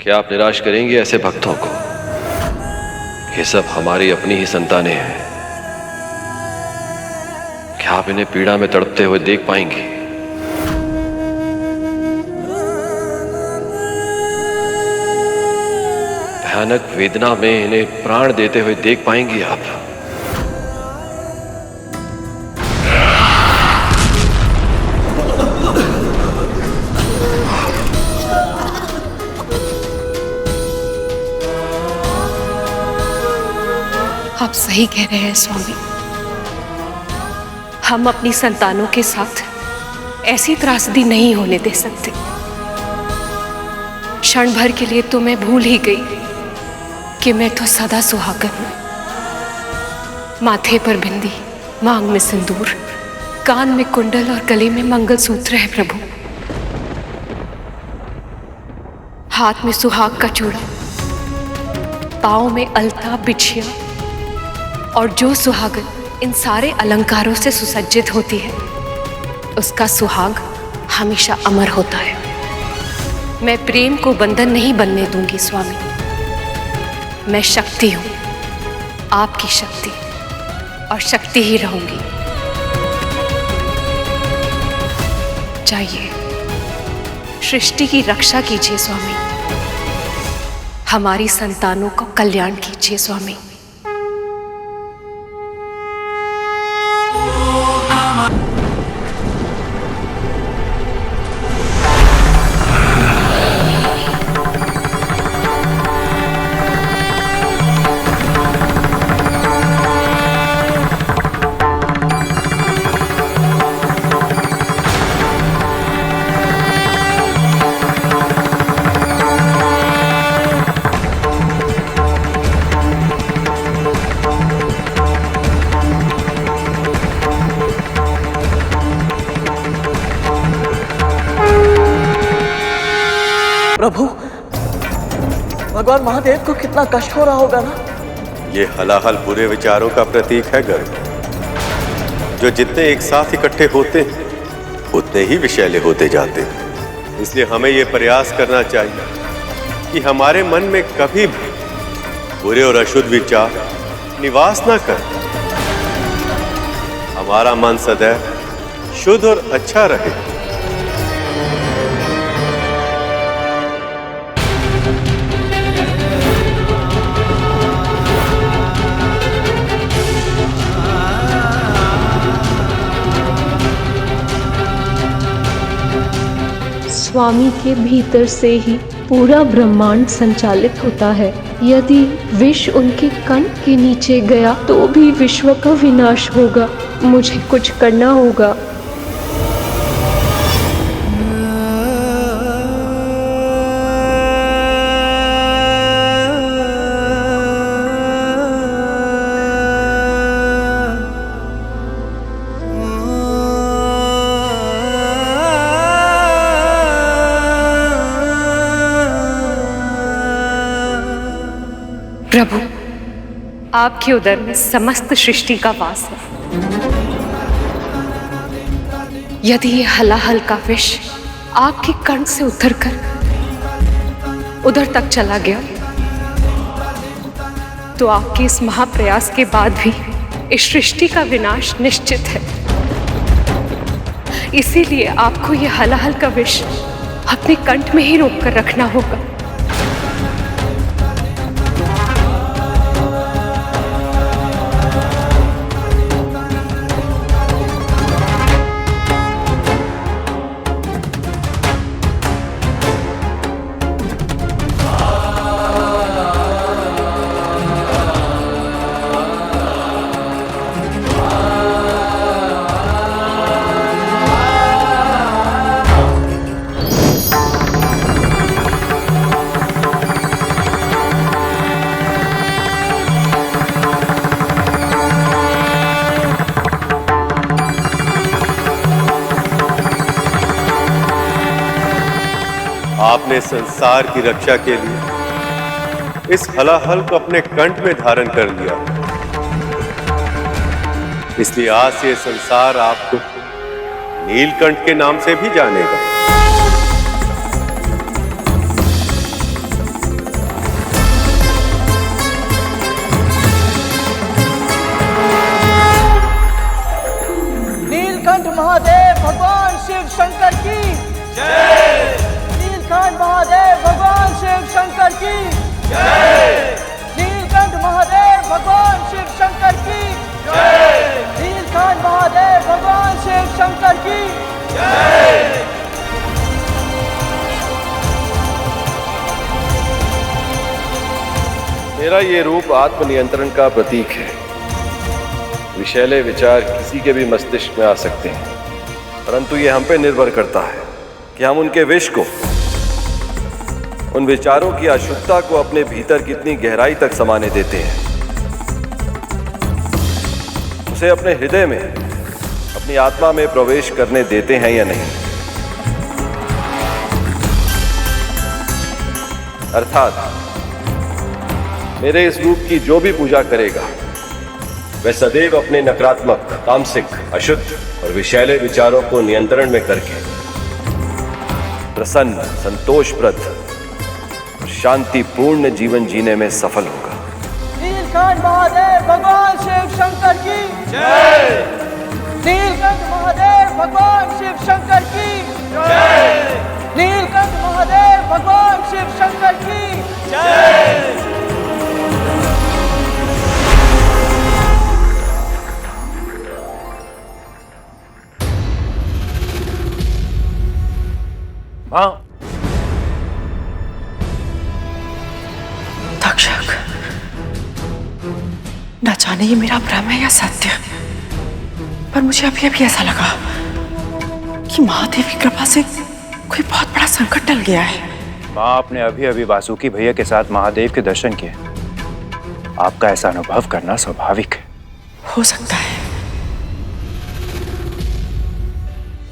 क्या आप निराश करेंगे ऐसे भक्तों को? ये सब हमारी अपनी ही संतानें हैं। क्या आप इन्हें पीड़ा में तड़पते हुए देख पाएंगे? भयानक वेदना में इन्हें प्राण देते हुए देख पाएंगी आप? आप सही कह रहे हैं स्वामी। हम अपनी संतानों के साथ ऐसी त्रासदी नहीं होने दे सकते। क्षण भर के लिए तो मैं भूल ही गई कि मैं तो सदा सुहागन हूं। माथे पर बिंदी, मांग में सिंदूर, कान में कुंडल और गले में मंगलसूत्र है प्रभु। हाथ में सुहाग का चूड़ा, पांव में अलता, बिछिया, और जो सुहागन इन सारे अलंकारों से सुसज्जित होती है उसका सुहाग हमेशा अमर होता है। मैं प्रेम को बंधन नहीं बनने दूंगी स्वामी। मैं शक्ति हूं, आपकी शक्ति, और शक्ति ही रहूंगी। जाइए, सृष्टि की रक्षा कीजिए स्वामी। हमारी संतानों का कल्याण कीजिए स्वामी। प्रभु, भगवान महादेव को कितना कष्ट हो रहा होगा ना। ये हलाहल बुरे विचारों का प्रतीक है गर्ग, जो जितने एक साथ इकट्ठे होते हैं उतने ही विषैले होते जाते हैं। इसलिए हमें ये प्रयास करना चाहिए कि हमारे मन में कभी भी बुरे और अशुद्ध विचार निवास ना कर। हमारा मन सदैव शुद्ध और अच्छा रहे। स्वामी के भीतर से ही पूरा ब्रह्मांड संचालित होता है। यदि विष उनके कंठ के नीचे गया तो भी विश्व का विनाश होगा। मुझे कुछ करना होगा। प्रभु, आपके उदर में समस्त सृष्टि का वास है। यदि ये हलाहल का विष आपके कंठ से उतरकर उधर तक चला गया तो आपके इस महाप्रयास के बाद भी इस सृष्टि का विनाश निश्चित है। इसीलिए आपको ये हलाहल का विष अपने कंठ में ही रोक कर रखना होगा। आपने संसार की रक्षा के लिए इस हलाहल को अपने कंठ में धारण कर लिया, इसलिए आज से संसार आपको नीलकंठ के नाम से भी जानेगा। मेरा ये रूप आत्मनियंत्रण का प्रतीक है। विषैले विचार किसी के भी मस्तिष्क में आ सकते हैं, परंतु ये हम पे निर्भर करता है कि हम उनके विष को, उन विचारों की अशुद्धता को अपने भीतर कितनी गहराई तक समाने देते हैं, उसे अपने हृदय में, अपनी आत्मा में प्रवेश करने देते हैं या नहीं। अर्थात मेरे इस रूप की जो भी पूजा करेगा वह सदैव अपने नकारात्मक, तामसिक, अशुद्ध और विषैले विचारों को नियंत्रण में करके प्रसन्न, संतोषप्रद और शांतिपूर्ण जीवन जीने में सफल होगा। नीलकंठ महादेव भगवान शिव शंकर की जय। नीलकंठ महादेव भगवान शिव शंकर की जय। नीलकंठ महादेव भगवान शिव शंकर की जय। मां, तक्षक, न जाने ये मेरा भ्रम है या सत्य, पर मुझे अभी अभी ऐसा लगा कि महादेव की कृपा से कोई बहुत बड़ा संकट टल गया है। मां, आपने अभी अभी वासुकी भैया के साथ महादेव के दर्शन किए। आपका ऐसा अनुभव करना स्वाभाविक है। हो सकता है,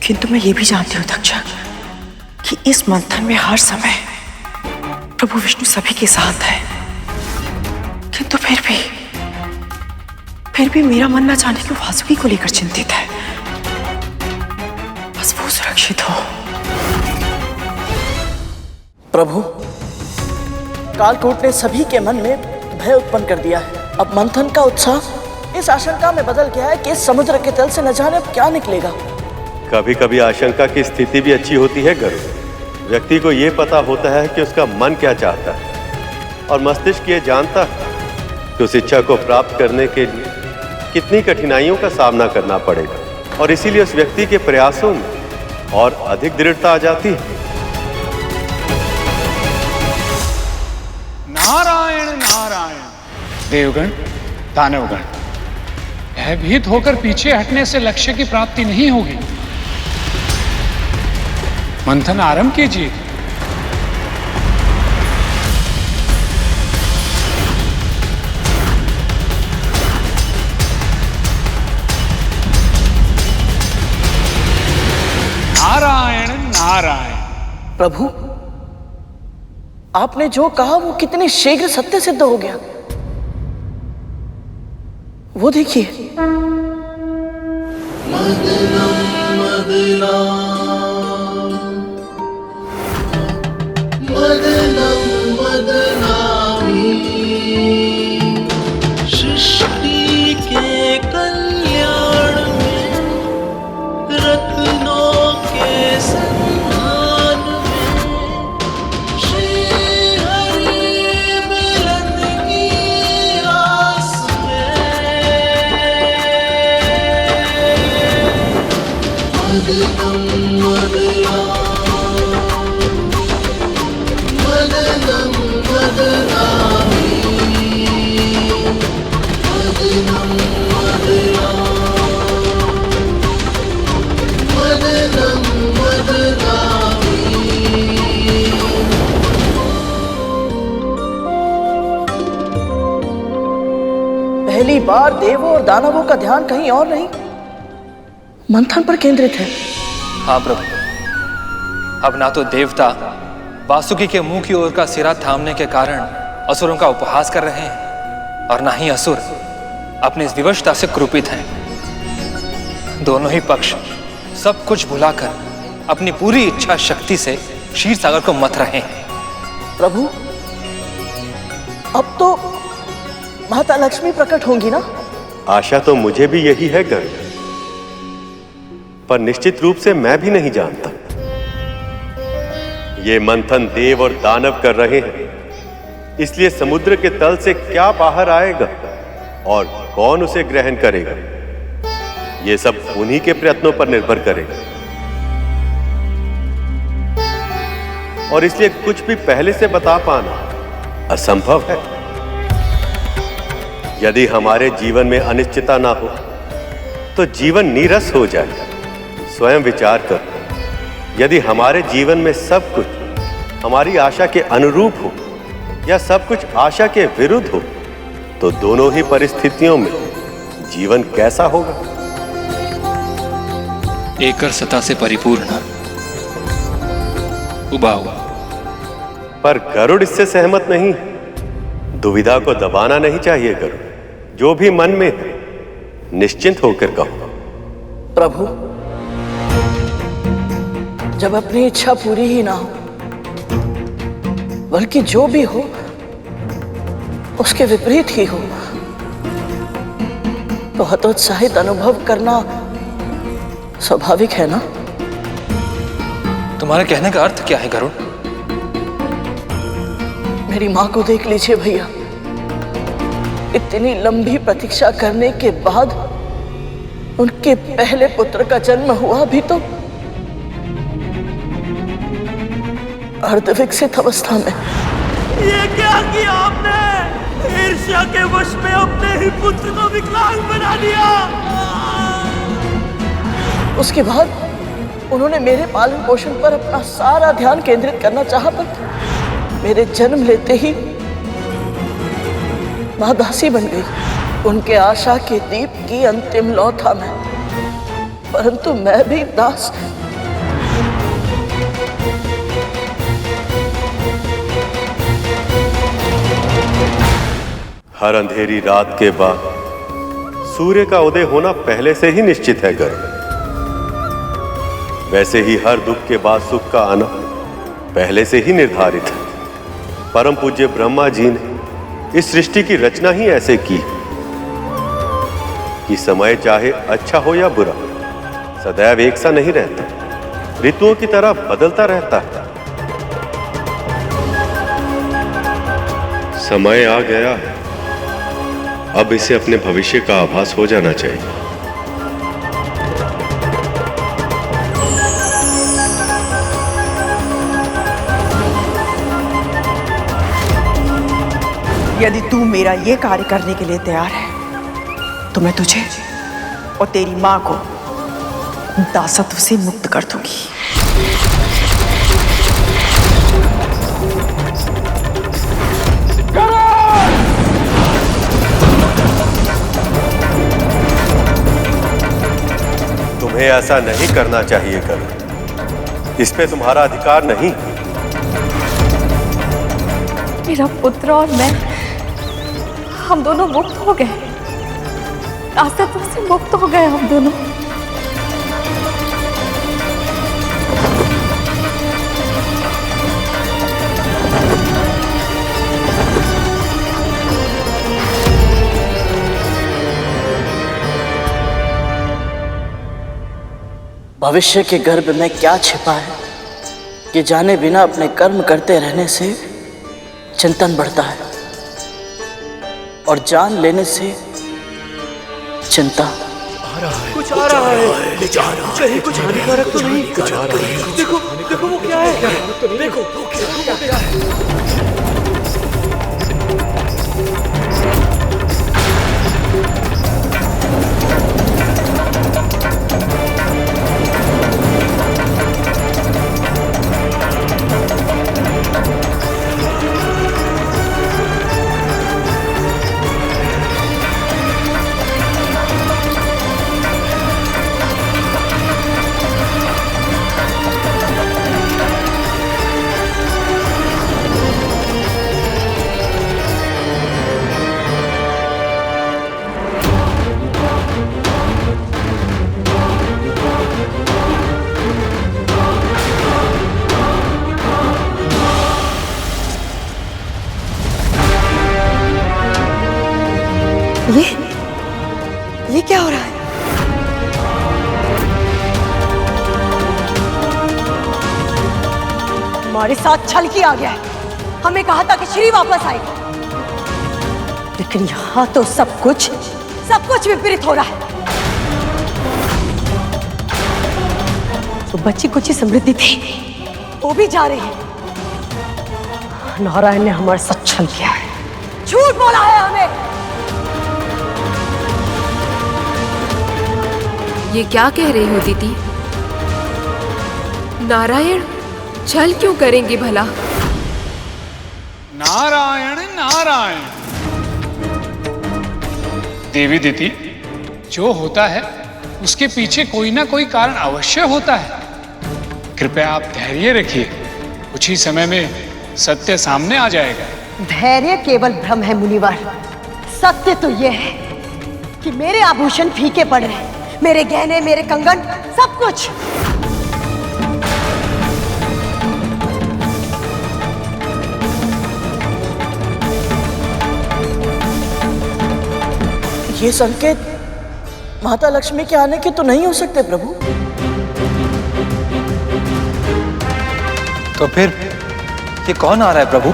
किंतु मैं ये भी जानती हूँ तक्षक कि इस मंथन में हर समय प्रभु विष्णु सभी के साथ है, किंतु फिर भी मेरा मन न जाने क्यों वासुकी को लेकर चिंतित है। बस वो सुरक्षित हो। प्रभु, कालकूट ने सभी के मन में भय उत्पन्न कर दिया है। अब मंथन का उत्साह इस आशंका में बदल गया है कि इस समुद्र के तल से न जाने अब क्या निकलेगा। कभी कभी आशंका की स्थिति भी अच्छी होती है गरुड़। व्यक्ति को यह पता होता है कि उसका मन क्या चाहता है और मस्तिष्क ये जानता है कि उस इच्छा को प्राप्त करने के लिए कितनी कठिनाइयों का सामना करना पड़ेगा, और इसीलिए उस व्यक्ति के प्रयासों में और अधिक दृढ़ता आ जाती है। नारायण नारायण। देवगण, दानवगण, भयभीत होकर पीछे हटने से लक्ष्य की प्राप्ति नहीं होगी। मंथन आरंभ कीजिए। नारायण नारायण। प्रभु, आपने जो कहा वो कितनी शीघ्र सत्य सिद्ध हो गया। वो देखिए। सृष्टि के कल्याण में, रत्नों के संधान में, श्री हरि मिलन की आस में, मदनम मदना, मदनम मदनामी, मदनम मदना, मदनम मदनामी। पहली बार देवों और दानवों का ध्यान कहीं और नहीं, मंथन पर केंद्रित है। हाँ प्रभु, अब ना तो देवता वासुकी के मुंह की ओर का सिरा थामने के कारण असुरों का उपहास कर रहे हैं, और ना ही असुर अपनी इस विवशता से क्रोधित हैं। दोनों ही पक्ष सब कुछ भुलाकर अपनी पूरी इच्छा शक्ति से क्षीर सागर को मथ रहे हैं। प्रभु, अब तो माता लक्ष्मी प्रकट होंगी ना? आशा तो मुझे भी यही है गरुड़, पर निश्चित रूप से मैं भी नहीं जानता। ये मंथन देव और दानव कर रहे हैं, इसलिए समुद्र के तल से क्या बाहर आएगा और कौन उसे ग्रहण करेगा, ये सब उन्हीं के प्रयत्नों पर निर्भर करेगा। और इसलिए कुछ भी पहले से बता पाना असंभव है। यदि हमारे जीवन में अनिश्चितता ना हो तो जीवन नीरस हो जाए। स्वयं विचार कर, यदि हमारे जीवन में सब कुछ हमारी आशा के अनुरूप हो या सब कुछ आशा के विरुद्ध हो, तो दोनों ही परिस्थितियों में जीवन कैसा होगा? एकर सता से परिपूर्ण, उबा हुआ। पर गरुड़ इससे सहमत नहीं। दुविधा को दबाना नहीं चाहिए गरुड़, जो भी मन में है, निश्चिंत होकर कहो। प्रभु, जब अपनी इच्छा पूरी ही ना हो, बल्कि जो भी हो उसके विपरीत ही हो, तो हतोत्साहित अनुभव करना स्वाभाविक है ना? तुम्हारे कहने का अर्थ क्या है गरुड़? मेरी मां को देख लीजिए भैया, इतनी लंबी प्रतीक्षा करने के बाद उनके पहले पुत्र का जन्म हुआ भी तो अर्धविकसित अवस्था में। ये क्या किया आपने? ईर्ष्या के वश में अपने ही पुत्र को विकलांग बना दिया। उसके बाद उन्होंने मेरे पालन पोषण पर अपना सारा ध्यान केंद्रित करना चाहा, पर मेरे जन्म लेते ही मां दासी बन गई। उनके आशा के दीप की अंतिम लौ था मैं, परंतु मैं भी दास। हर अंधेरी रात के बाद सूर्य का उदय होना पहले से ही निश्चित है गरुड़। वैसे ही हर दुख के बाद सुख का आना पहले से ही निर्धारित है। परम पूज्य ब्रह्मा जी ने इस सृष्टि की रचना ही ऐसे की कि समय चाहे अच्छा हो या बुरा, सदैव एक सा नहीं रहता, ऋतुओं की तरह बदलता रहता है। समय आ गया है, अब इसे अपने भविष्य का आभास हो जाना चाहिए। यदि तू मेरा ये कार्य करने के लिए तैयार है तो मैं तुझे और तेरी मां को दासत्व से मुक्त कर दूंगी। तुम्हें ऐसा नहीं करना चाहिए गरुड़, इस पे तुम्हारा अधिकार नहीं। मेरा पुत्र और मैं, हम दोनों मुक्त हो गए, दासत्व से मुक्त हो गए हम दोनों। भविष्य के गर्भ में क्या छिपा है, ये जाने बिना अपने कर्म करते रहने से चिंतन बढ़ता है, और जान लेने से चिंता। कुछ आ रहा है, कहीं कुछ हानिकारक तो नहीं? देखो देखो वो क्या है, देखो वो क्या है। ये क्या हो रहा है? हमारे साथ छल किया गया है। हमें कहा था कि श्री वापस आएगा, लेकिन यहाँ तो सब कुछ विपरीत हो रहा है। जो बच्ची कुछ समृद्धि थी वो भी जा रही है। नारायण ने हमारे साथ छल किया है, झूठ बोला है हमें। ये क्या कह रही हो दीदी? नारायण छल क्यों करेंगे भला? नारायण नारायण। देवी दीदी, जो होता है उसके पीछे कोई ना कोई कारण अवश्य होता है। कृपया आप धैर्य रखिए, कुछ ही समय में सत्य सामने आ जाएगा। धैर्य केवल भ्रम है मुनिवर। सत्य तो यह है कि मेरे आभूषण फीके पड़ रहे हैं, मेरे गहने, मेरे कंगन, सब कुछ। ये संकेत माता लक्ष्मी के आने के तो नहीं हो सकते प्रभु। तो फिर ये कौन आ रहा है प्रभु?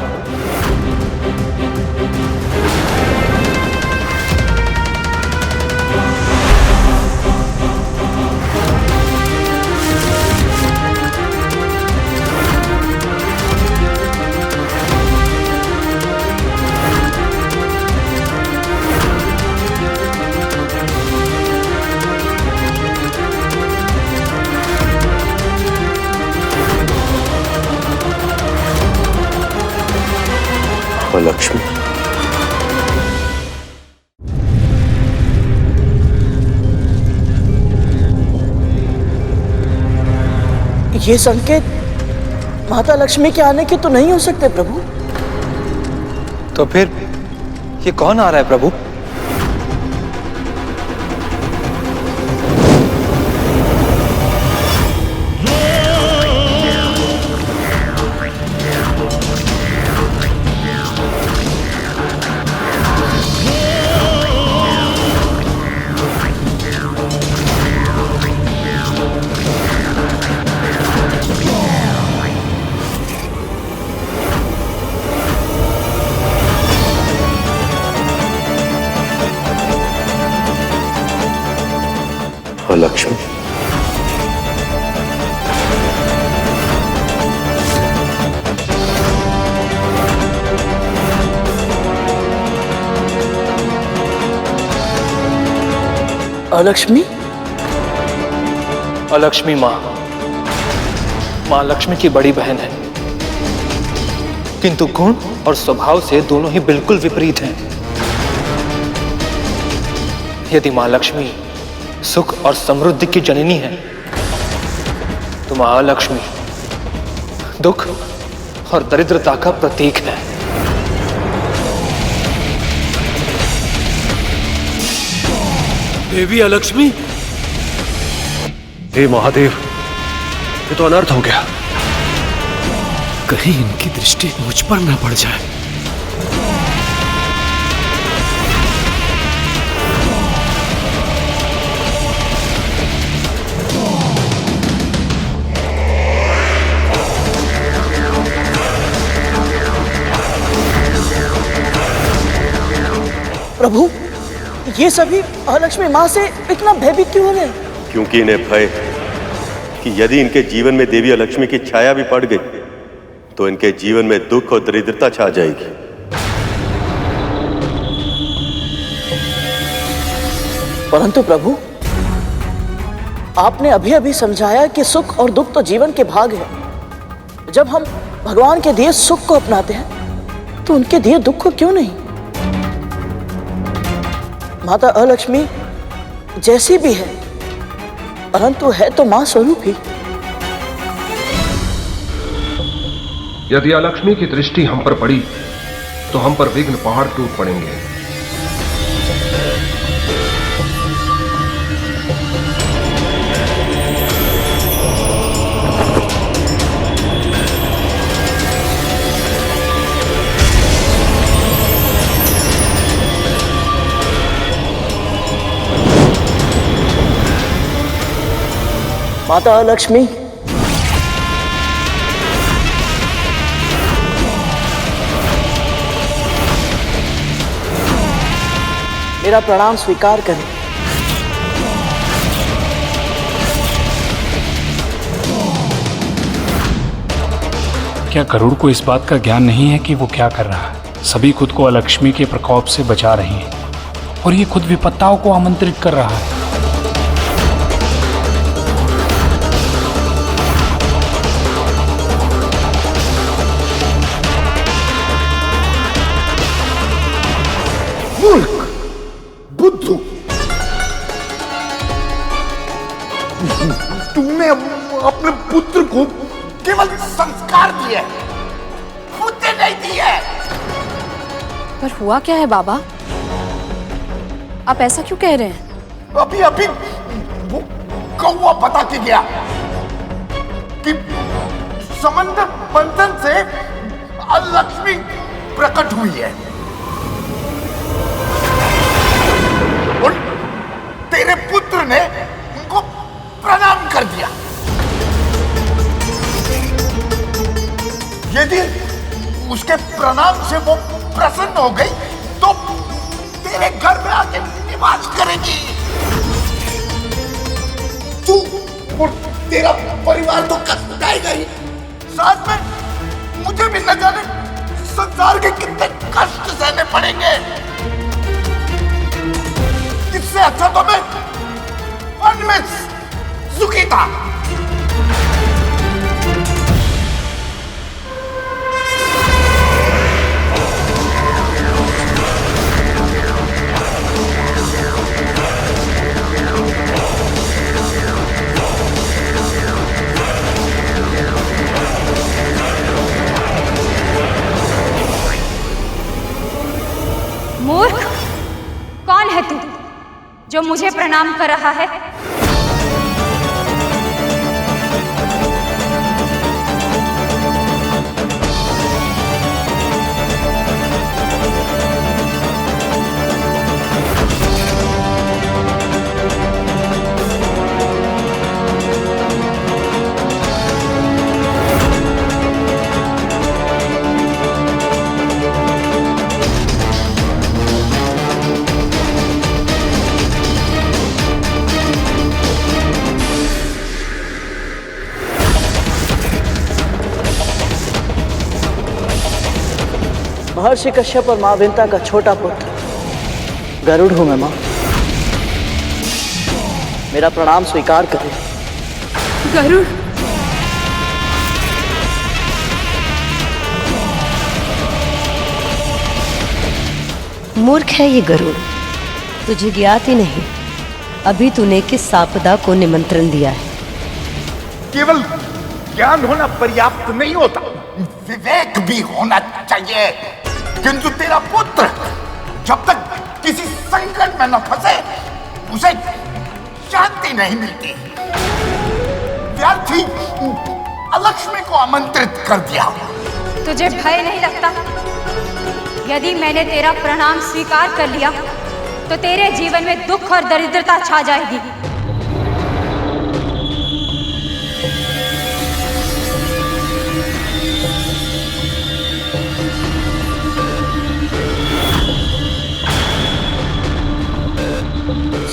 लक्ष्मी, ये संकेत माता लक्ष्मी के आने के तो नहीं हो सकते प्रभु। तो फिर ये कौन आ रहा है प्रभु? लक्ष्मी, अलक्ष्मी? अलक्ष्मी माँ लक्ष्मी की बड़ी बहन है, किंतु गुण और स्वभाव से दोनों ही बिल्कुल विपरीत हैं। यदि माँ लक्ष्मी सुख और समृद्धि की जननी है, तो महालक्ष्मी दुख और दरिद्रता का प्रतीक है। देवी अलक्ष्मी? हे महादेव, ये तो अनर्थ हो गया। कहीं इनकी दृष्टि मुझ पर न पड़ जाए। प्रभु, ये सभी अलक्ष्मी माँ से इतना भयभीत क्यों हो गए? क्योंकि इन्हें भय कि यदि इनके जीवन में देवी अलक्ष्मी की छाया भी पड़ गई तो इनके जीवन में दुख और दरिद्रता छा जाएगी। परंतु प्रभु, आपने अभी अभी समझाया कि सुख और दुख तो जीवन के भाग है। जब हम भगवान के दिए सुख को अपनाते हैं तो उनके दिए दुख को क्यों नहीं? माता अलक्ष्मी जैसी भी है, परंतु है तो मां स्वरूप ही। यदि अलक्ष्मी की दृष्टि हम पर पड़ी तो हम पर विघ्न पहाड़ टूट पड़ेंगे। माता अलक्ष्मी, मेरा प्रणाम स्वीकार करें। क्या गरुड़ को इस बात का ज्ञान नहीं है कि वो क्या कर रहा है? सभी खुद को अलक्ष्मी के प्रकोप से बचा रहे हैं और ये खुद विपत्ताओं को आमंत्रित कर रहा है। मूर्ख, बुद्धू, तुमने अपने पुत्र को केवल संस्कार दिए, बुद्धि नहीं दी है। पर हुआ क्या है बाबा? आप ऐसा क्यों कह रहे हैं? अभी अभी वो कौवा बता के गया कि समंदर मंथन से लक्ष्मी प्रकट हुई है और तेरे पुत्र ने उनको प्रणाम कर दिया। यदि उसके प्रणाम से वो प्रसन्न हो गई तो तेरे घर में आके निवास करेगी। तू और तेरा परिवार तो कष्टाएगा ही, साथ में मुझे भी न जाने संसार के कितने कष्ट सहने पड़ेंगे। इससे अच्छा तो मैं वन में सुखी था। मूर्ख, कौन है तू जो मुझे प्रणाम कर रहा है? महर्षि कश्यप और मां विंता का छोटा पुत्र गरुड़ हूं मैं मां। मेरा प्रणाम स्वीकार करें। गरुड़, मूर्ख है ये गरुड़, तुझे ज्ञात ही नहीं अभी तूने किस आपदा को निमंत्रण दिया है। केवल ज्ञान होना पर्याप्त नहीं होता, विवेक भी होना चाहिए। किंतु तेरा पुत्र जब तक किसी संकट में न फंसे उसे शांति नहीं मिलती। व्यर्थी अलक्ष्मी को आमंत्रित कर दिया। तुझे भय नहीं लगता? यदि मैंने तेरा प्रणाम स्वीकार कर लिया तो तेरे जीवन में दुख और दरिद्रता छा जाएगी।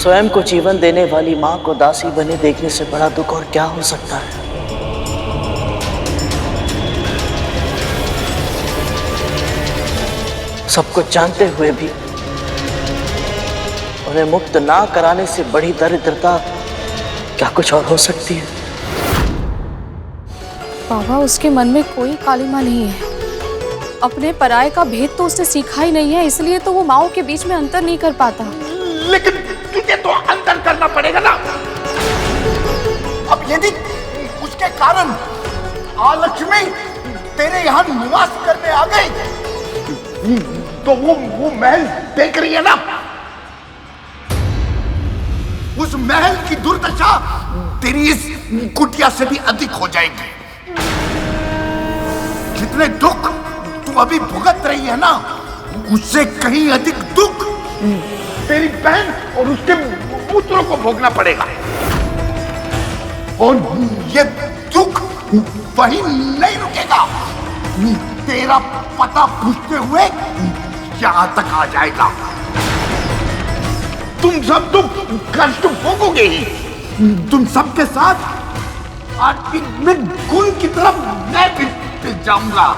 स्वयं को जीवन देने वाली मां को दासी बने देखने से बड़ा दुख और क्या हो सकता है। सब कुछ जानते हुए भी उन्हें मुक्त ना कराने से बड़ी दरिद्रता क्या कुछ और हो सकती है? बाबा, उसके मन में कोई कालिमा नहीं है। अपने पराये का भेद तो उसने सीखा ही नहीं है, इसलिए तो वो माओ के बीच में अंतर नहीं कर पाता। लेकिन तुझे तो अंतर करना पड़ेगा ना। अब यदि उसके कारण लक्ष्मी तेरे यहाँ निवास करने आ गई तो वो महल देख रही है ना। उस महल की दुर्दशा तेरी इस कुटिया से भी अधिक हो जाएगी। जितने दुख तू अभी भुगत रही है ना, उससे कहीं अधिक दुख तेरी बहन और उसके पुत्रों को भोगना पड़ेगा। और ये दुख वहीं नहीं रुकेगा, तेरा पता पूछते हुए यहाँ तक आ जाएगा। तुम सब तो कष्ट भोगोगे ही। तुम सबके साथ आज में गुण की तरफ मैं भी जाऊंगा।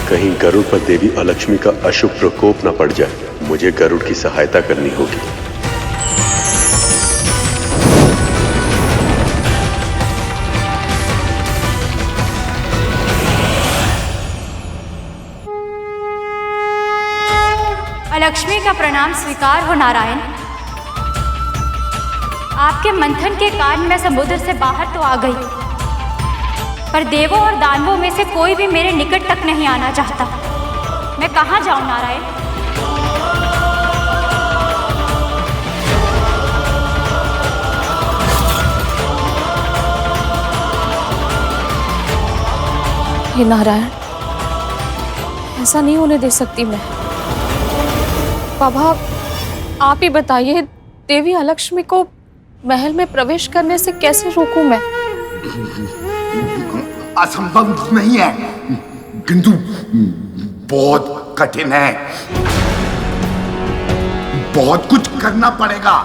कहीं गरुड़ पर देवी अलक्ष्मी का अशुभ प्रकोप न पड़ जाए। मुझे गरुड़ की सहायता करनी होगी। लक्ष्मी का प्रणाम स्वीकार हो नारायण। आपके मंथन के कारण मैं समुद्र से बाहर तो आ गई, पर देवों और दानवों में से कोई भी मेरे निकट तक नहीं आना चाहता। मैं कहाँ जाऊं नारायण? हे नारायण, ऐसा नहीं होने दे सकती मैं। बाबा, आप ही बताइए, देवी अलक्ष्मी को महल में प्रवेश करने से कैसे रोकूं मैं? असंभव नहीं है, किंतु बहुत कठिन है। बहुत कुछ करना पड़ेगा।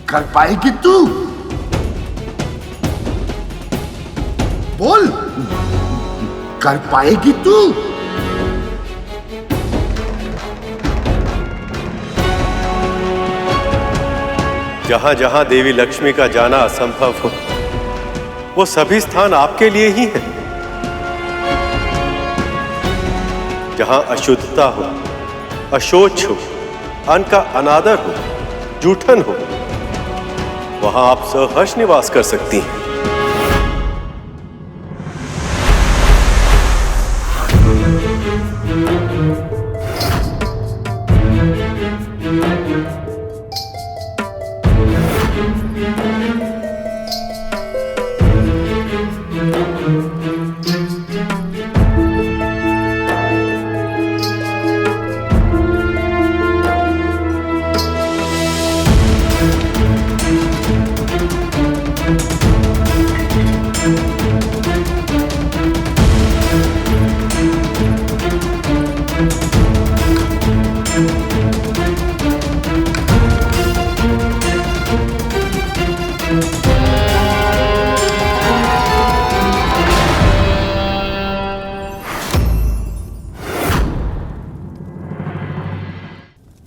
कर पाएगी तू? बोल, कर पाएगी तू? जहां जहां देवी लक्ष्मी का जाना असंभव हो, वो सभी स्थान आपके लिए ही हैं। जहां अशुद्धता हो, अशोच हो, अन्न का अनादर हो, जूठन हो, वहां आप सहर्ष निवास कर सकती हैं।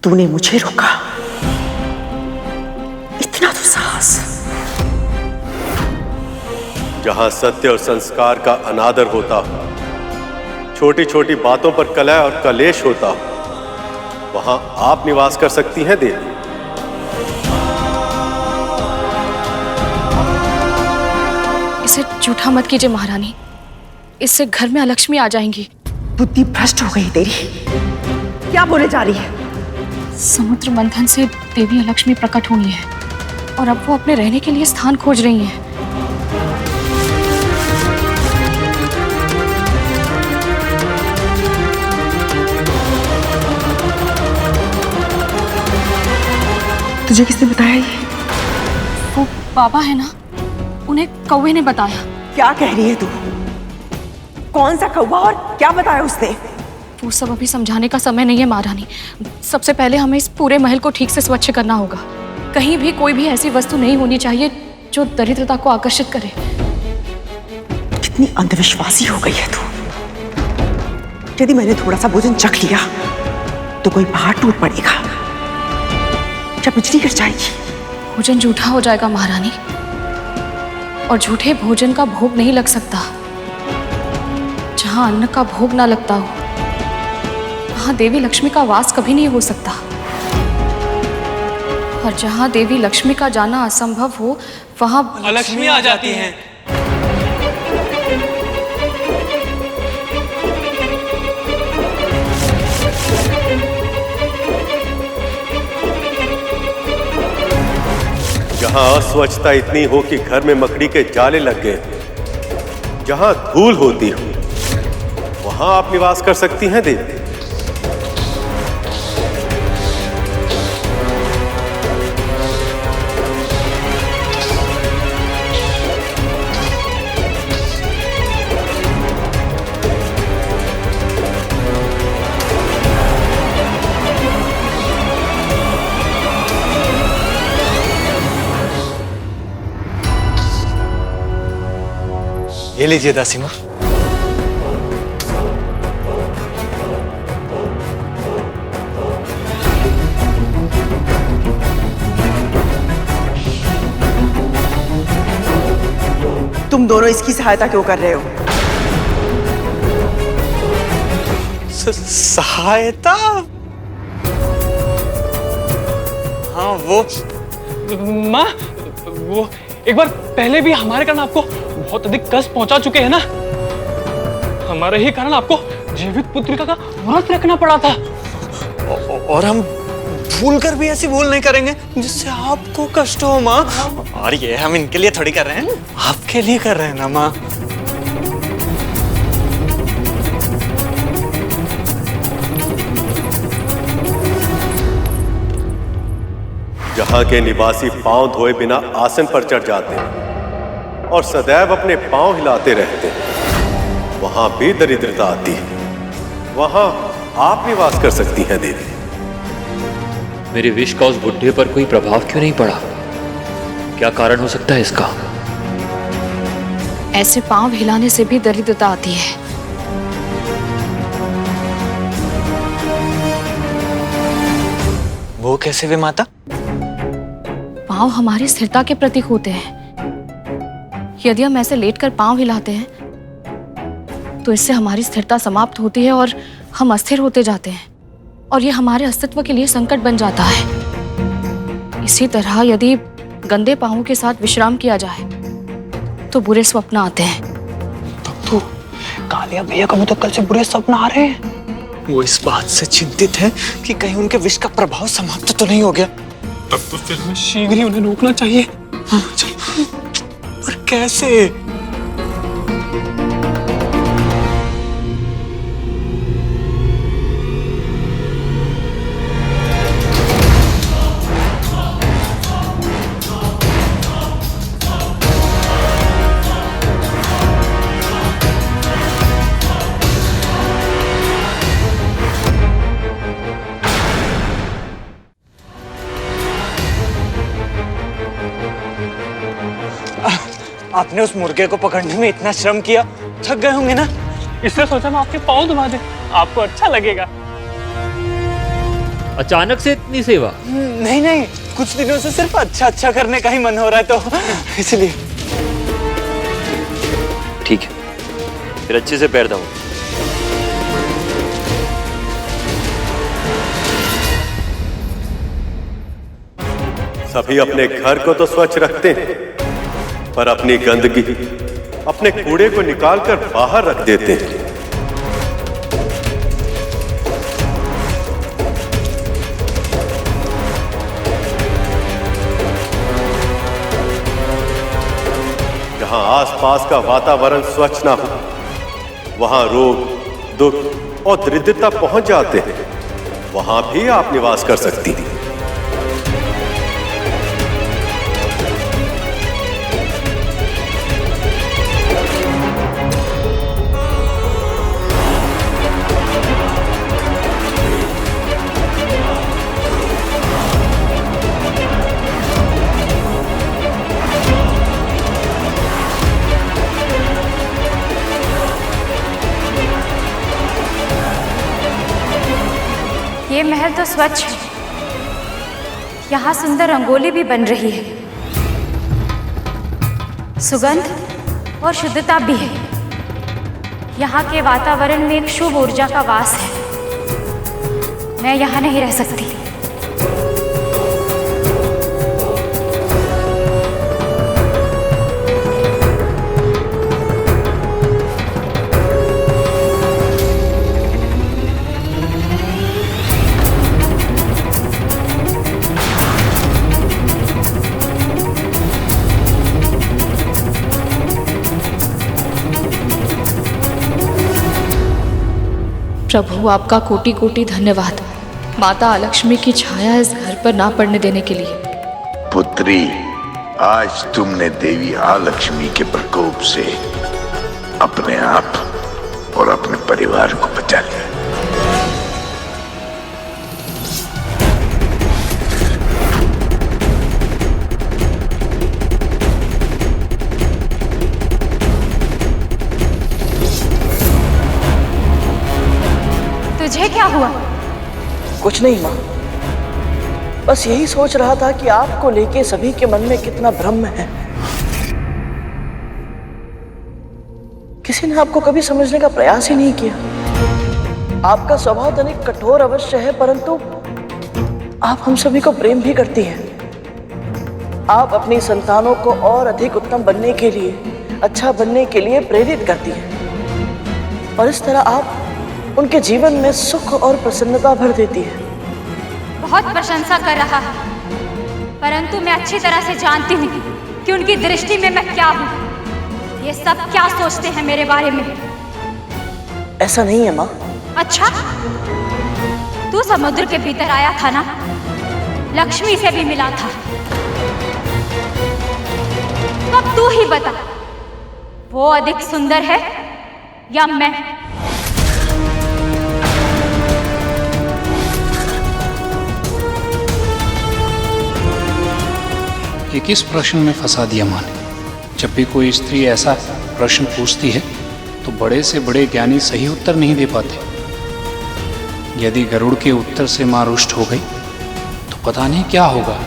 तूने मुझे रोका, इतना तो साहस। जहां सत्य और संस्कार का अनादर होता हो, छोटी छोटी बातों पर कलह और कलेश होता हो, वहां आप निवास कर सकती हैं देवी। इसे झूठा मत कीजिए महारानी, इससे घर में अलक्ष्मी आ जाएंगी। बुद्धि भ्रष्ट हो गई तेरी। क्या बोले जा रही है? समुद्र मंथन से देवी अलक्ष्मी प्रकट हुई है और अब वो अपने रहने के लिए स्थान खोज रही हैं। तुझे किसने बताया ये? वो बाबा है ना, उन्हें कौवे ने बताया। क्या कह रही है तू? कौन सा कौवा और क्या बताया उसने? वो सब अभी समझाने का समय नहीं है महारानी। सबसे पहले हमें इस पूरे महल को ठीक से स्वच्छ करना होगा। कहीं भी कोई भी ऐसी वस्तु नहीं होनी चाहिए जो दरिद्रता को आकर्षित करे। कितनी अंधविश्वासी हो गई है तू। यदि मैंने थोड़ा सा भोजन चख लिया तो कोई पहाड़ टूट पड़ेगा या बिजली गिर जाएगी। भोजन झूठा हो जाएगा महारानी, और झूठे भोजन का भोग नहीं लग सकता। जहां अन्न का भोग ना लगता हो, वहां देवी लक्ष्मी का वास कभी नहीं हो सकता। और जहां देवी लक्ष्मी का जाना असंभव हो, वहां अलक्ष्मी आ जाती हैं। जहां अस्वच्छता इतनी हो कि घर में मकड़ी के जाले लग गए, जहां धूल होती हो, वहां आप निवास कर सकती हैं देवी। ये लीजिए दासी माँ। तुम दोनों इसकी सहायता क्यों कर रहे हो? सहायता? हाँ वो माँ, वो एक बार पहले भी हमारे कारण आपको बहुत अधिक कष्ट पहुंचा चुके हैं ना। हमारे ही कारण आपको जीवित पुत्रिका का व्रत रखना पड़ा था। और हम भूल कर भी ऐसी भूल नहीं करेंगे जिससे आपको कष्ट हो माँ। और ये हम इनके लिए थोड़ी कर रहे हैं, आपके लिए कर रहे हैं ना माँ। जहां के निवासी पांव धोए बिना आसन पर चढ़ जाते हैं और सदैव अपने पांव हिलाते रहते हैं, वहां भी दरिद्रता आती है। वहां आप निवास कर सकती हैं देवी। मेरे विष का उस बुढ़े पर कोई प्रभाव क्यों नहीं पड़ा? क्या कारण हो सकता है इसका? ऐसे पांव हिलाने से भी दरिद्रता आती है। वो कैसे वे माता? पांव हमारी स्थिरता के प्रतीक होते हैं। यदि हम ऐसे लेटकर पांव हिलाते हैं तो इससे हमारी स्थिरता समाप्त होती है और हम अस्थिर होते जाते हैं, और ये हमारे अस्तित्व के लिए संकट बन जाता है। इसी तरह यदि गंदे पांवों के साथ विश्राम किया जाए तो बुरे स्वप्न आते हैं। तब तो कालिया भैया को तो कल से बुरे स्वप्न आ रहे हैं। वो इस बात से चिंतित है कि कहीं उनके विष का प्रभाव समाप्त तो नहीं हो गया। तब तो फिर हमें शीघ्र ही उन्हें रोकना चाहिए। पर कैसे? आपने उस मुर्गे को पकड़ने में इतना श्रम किया, थक गए होंगे ना? इसलिए सोचा मैं आपके पाँव दबा दे, आपको अच्छा लगेगा। अचानक से इतनी सेवा? नहीं नहीं, कुछ दिनों से सिर्फ अच्छा करने का ही मन हो रहा है, तो इसलिए। ठीक है, फिर अच्छे से पैर दबाओ। सभी अपने घर को तो स्वच्छ रखते हैं, पर अपनी गंदगी, अपने कूड़े को निकालकर बाहर रख देते हैं। जहां आसपास का वातावरण स्वच्छ ना हो, वहां रोग, दुख और दरिद्रता पहुंच जाते हैं। वहां भी आप निवास कर सकती हैं। ये महल तो स्वच्छ है, यहाँ सुंदर रंगोली भी बन रही है, सुगंध और शुद्धता भी है। यहाँ के वातावरण में एक शुभ ऊर्जा का वास है। मैं यहाँ नहीं रह सकती। प्रभु, आपका कोटि कोटि धन्यवाद माता अलक्ष्मी की छाया इस घर पर ना पड़ने देने के लिए। पुत्री, आज तुमने देवी आलक्ष्मी के प्रकोप से अपने आप और अपने परिवार को बचा लिया। तुझे क्या हुआ? कुछ नहीं माँ, बस यही सोच रहा था कि आपको लेके सभी के मन में कितना भ्रम है। किसी ने आपको कभी समझने का प्रयास ही नहीं किया। आपका स्वभाव तनिक कठोर अवश्य है, परंतु आप हम सभी को प्रेम भी करती हैं। आप अपनी संतानों को और अधिक उत्तम बनने के लिए, अच्छा बनने के लिए प्रेरित करती हैं और इस तरह आप उनके जीवन में सुख और प्रसन्नता भर देती हैं। बहुत प्रशंसा कर रहा है, परंतु मैं अच्छी तरह से जानती हूँ कि उनकी दृष्टि में मैं क्या हूँ। ये सब क्या सोचते हैं मेरे बारे में? ऐसा नहीं है माँ। अच्छा, तू समुद्र के भीतर आया था ना, लक्ष्मी से भी मिला था। अब तू ही बता, वो अधिक सुंदर है या मैं? ये किस प्रश्न में फंसा दिया माँ ने? जब भी कोई स्त्री ऐसा प्रश्न पूछती है तो बड़े से बड़े ज्ञानी सही उत्तर नहीं दे पाते। यदि गरुड़ के उत्तर से माँ रुष्ट हो गई तो पता नहीं क्या होगा।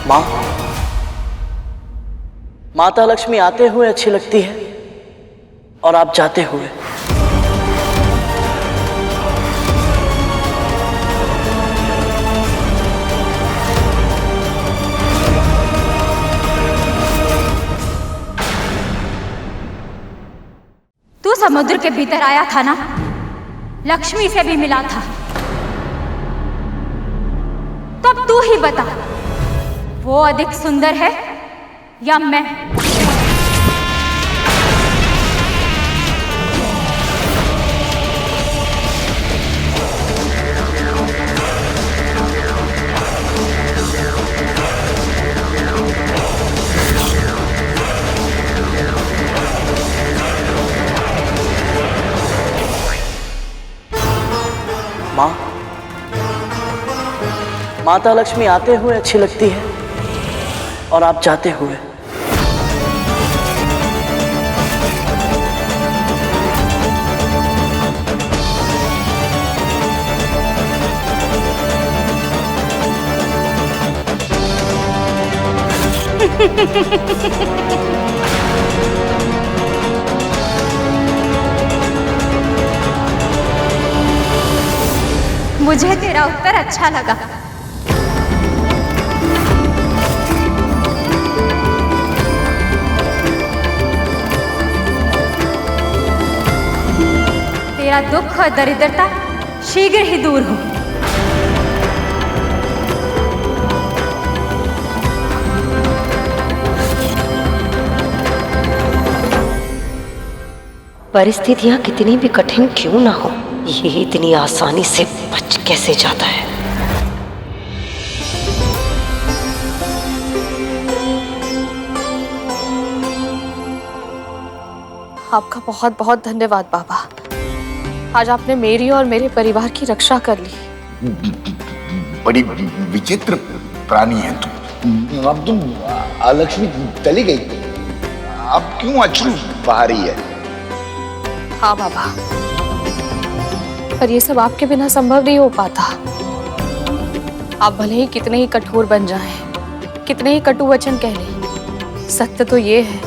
माँ, माता लक्ष्मी आते हुए अच्छी लगती है और आप जाते हुए। तू समुद्र के भीतर आया था ना, लक्ष्मी से भी मिला था। तब तू ही बता, वो अधिक सुंदर है या मैं? माँ, माता लक्ष्मी आते हुए अच्छी लगती है और आप जाते हुए। मुझे तेरा उत्तर अच्छा लगा। तेरा दुख और दरिद्रता शीघ्र ही दूर हो। परिस्थितियां कितनी भी कठिन क्यों ना हो, ये इतनी आसानी से बच कैसे जाता है? आपका बहुत बहुत धन्यवाद बाबा। आज आपने मेरी और मेरे परिवार की रक्षा कर ली। बड़ी विचित्र प्राणी है तू। अब तुम लक्ष्मी चली गई, अब क्यों अश्रु बहा रही है? हाँ बाबा, पर ये सब आपके बिना संभव नहीं हो पाता। आप भले ही कितने ही कठोर बन जाएं, कितने ही कटु वचन कह लें, सत्य तो ये है,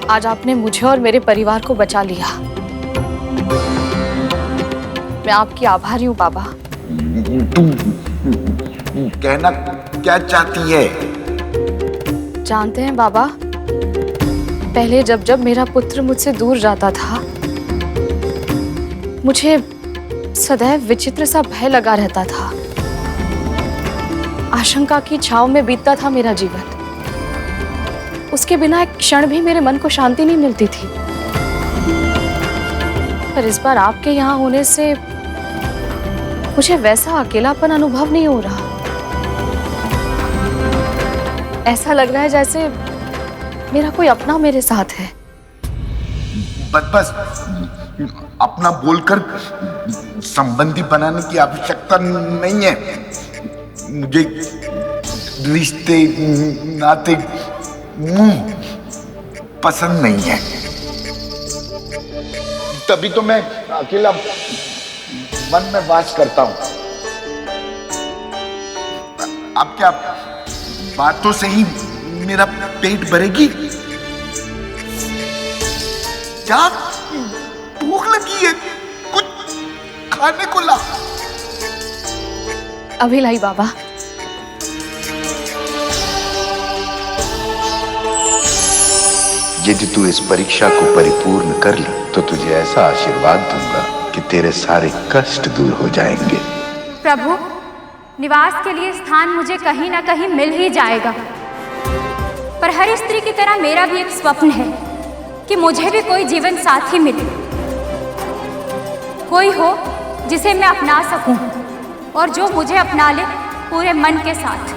आज आपने मुझे और मेरे परिवार को बचा लिया। मैं आपकी आभारी हूँ बाबा। तुम कहना क्या चाहती है? जानते हैं बाबा, पहले जब जब मेरा पुत्र मुझसे दूर जाता था, मुझे सदैव विचित्र सा भय लगा रहता था। आशंका की छांव में बीतता था मेरा जीवन। उसके बिना एक क्षण भी मेरे मन को शांति नहीं मिलती थी। पर इस बार आपके यहाँ होने से मुझे वैसा अकेलापन अनुभव नहीं हो रहा। ऐसा लग रहा है जैसे मेरा कोई अपना मेरे साथ है। बस अपना बोलकर संबंधी बनाने की आवश्यकता नहीं है। मुझे रिश्ते नाते मुंह पसंद नहीं है, तभी तो मैं अकेला मन में वास करता हूं। अब क्या बातों से ही मेरा पेट भरेगी? क्या भूख लगी है? कुछ खाने को ला। अभी लाई बाबा। यदि तू इस परीक्षा को परिपूर्ण कर ली तो तुझे ऐसा आशीर्वाद दूंगा कि तेरे सारे कष्ट दूर हो जाएंगे। प्रभु, निवास के लिए स्थान मुझे कहीं ना कहीं मिल ही जाएगा, पर हर स्त्री की तरह मेरा भी एक स्वप्न है कि मुझे भी कोई जीवन साथी मिले, कोई हो जिसे मैं अपना सकूं और जो मुझे अपना ले पूरे मन के साथ।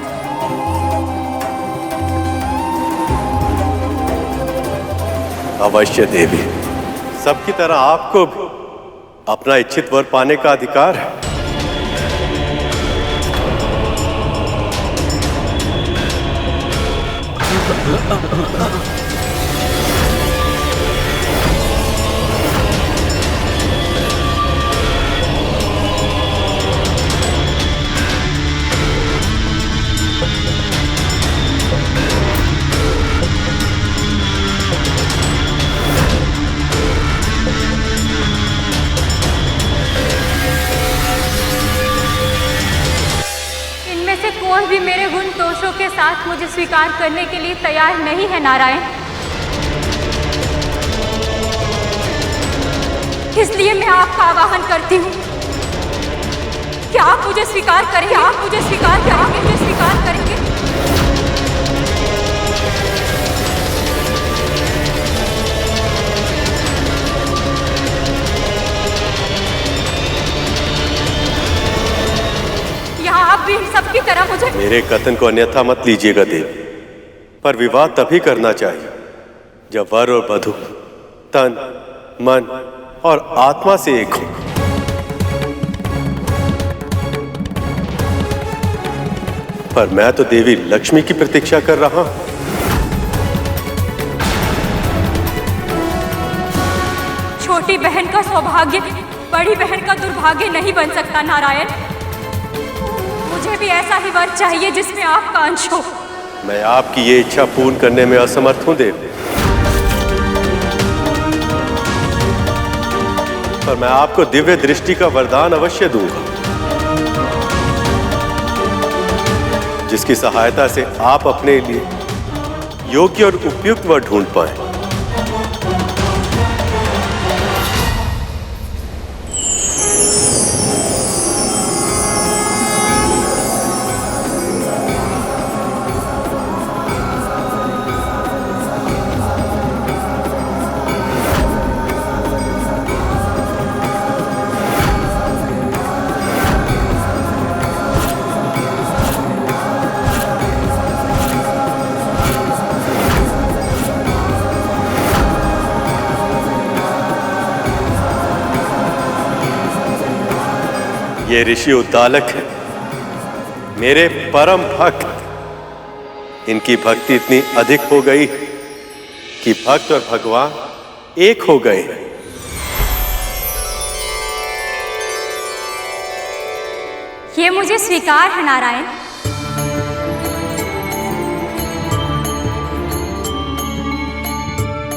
अवश्य देवी, सबकी तरह आपको भी अपना इच्छित वर पाने का अधिकार है। कोई भी मेरे गुण दोषों के साथ मुझे स्वीकार करने के लिए तैयार नहीं है नारायण, इसलिए मैं आपका आवाहन करती हूँ कि आप मुझे स्वीकार करेंगे, आप मुझे स्वीकार करेंगे, मुझे स्वीकार करेंगे। आप भी सबकी तरह मुझे। मेरे कथन को अन्यथा मत लीजिएगा देवी, पर विवाह तभी करना चाहिए जब वर और वधू तन, मन और आत्मा से एक हो। पर मैं तो देवी लक्ष्मी की प्रतीक्षा कर रहा हूं। छोटी बहन का सौभाग्य बड़ी बहन का दुर्भाग्य नहीं बन सकता नारायण। मुझे भी ऐसा ही वर चाहिए जिसमें आपका अंश हो। मैं आपकी ये इच्छा पूर्ण करने में असमर्थ हूं देवी, पर मैं आपको दिव्य दृष्टि का वरदान अवश्य दूंगा, जिसकी सहायता से आप अपने लिए योग्य और उपयुक्त वर ढूंढ पाए। ये ऋषि उद्दालक है, मेरे परम भक्त। इनकी भक्ति इतनी अधिक हो गई कि भक्त और भगवान एक हो गए हैं। ये मुझे स्वीकार है नारायण।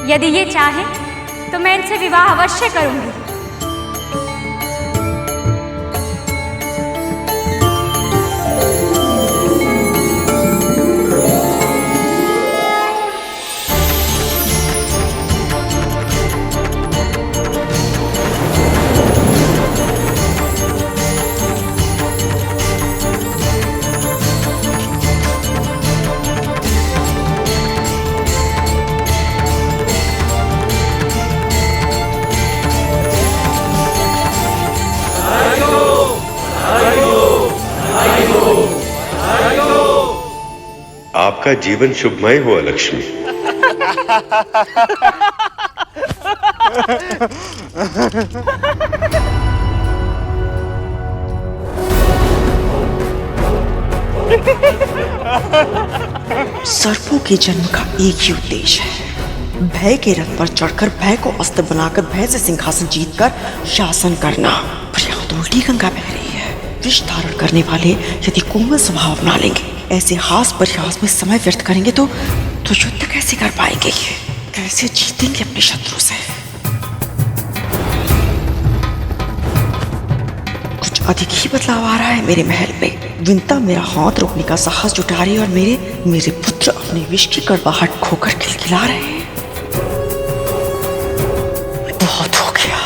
यदि ये चाहे तो मैं इनसे विवाह अवश्य करूंगी। आपका जीवन शुभमय हो लक्ष्मी। सर्पों के जन्म का एक ही उद्देश्य है, भय के रथ पर चढ़कर भय को अस्त्र बनाकर भय से सिंहासन जीतकर शासन करना। पर यहाँ तो उल्टी गंगा बह रही है। विष धारण करने वाले यदि कोमल स्वभाव अपना लेंगे, ऐसे हास परिहास में समय व्यर्थ करेंगे तो युद्ध कैसे कर पाएंगे? ये कैसे जीतेंगे अपने शत्रु से? कुछ अधिक ही बदलाव आ रहा है मेरे महल में। विंता मेरा हाथ रोकने का साहस जुटा रही है और मेरे पुत्र अपने विष की कड़वाहट खोकर खिलखिला रहे हैं। बहुत हो गया,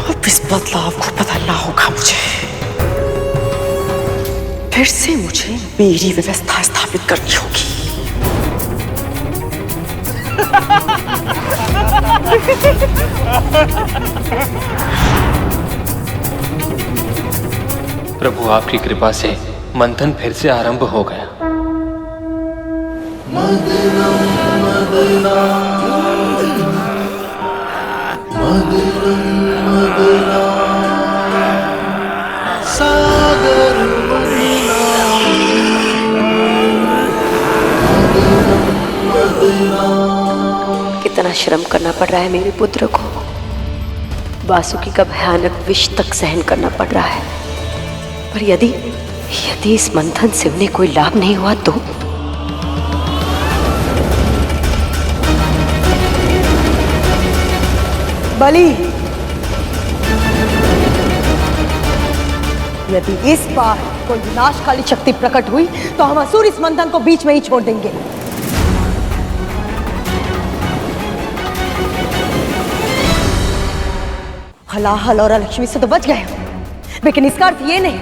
अब इस बदलाव को बदलना होगा मुझे। फिर से मुझे मेरी व्यवस्था स्थापित करनी होगी। प्रभु आपकी कृपा से मंथन फिर से आरंभ हो गया। कितना श्रम करना पड़ रहा है मेरे पुत्र को। वासुकी का भयानक विष तक सहन करना पड़ रहा है, पर यदि इस मंथन से उन्हें कोई लाभ नहीं हुआ तो? बलि, यदि इस बार कोई विनाशकाली शक्ति प्रकट हुई तो हम असुर इस मंथन को बीच में ही छोड़ देंगे। हलाहल और अलक्ष्मी से तो बच गए, लेकिन इसका अर्थ ये नहीं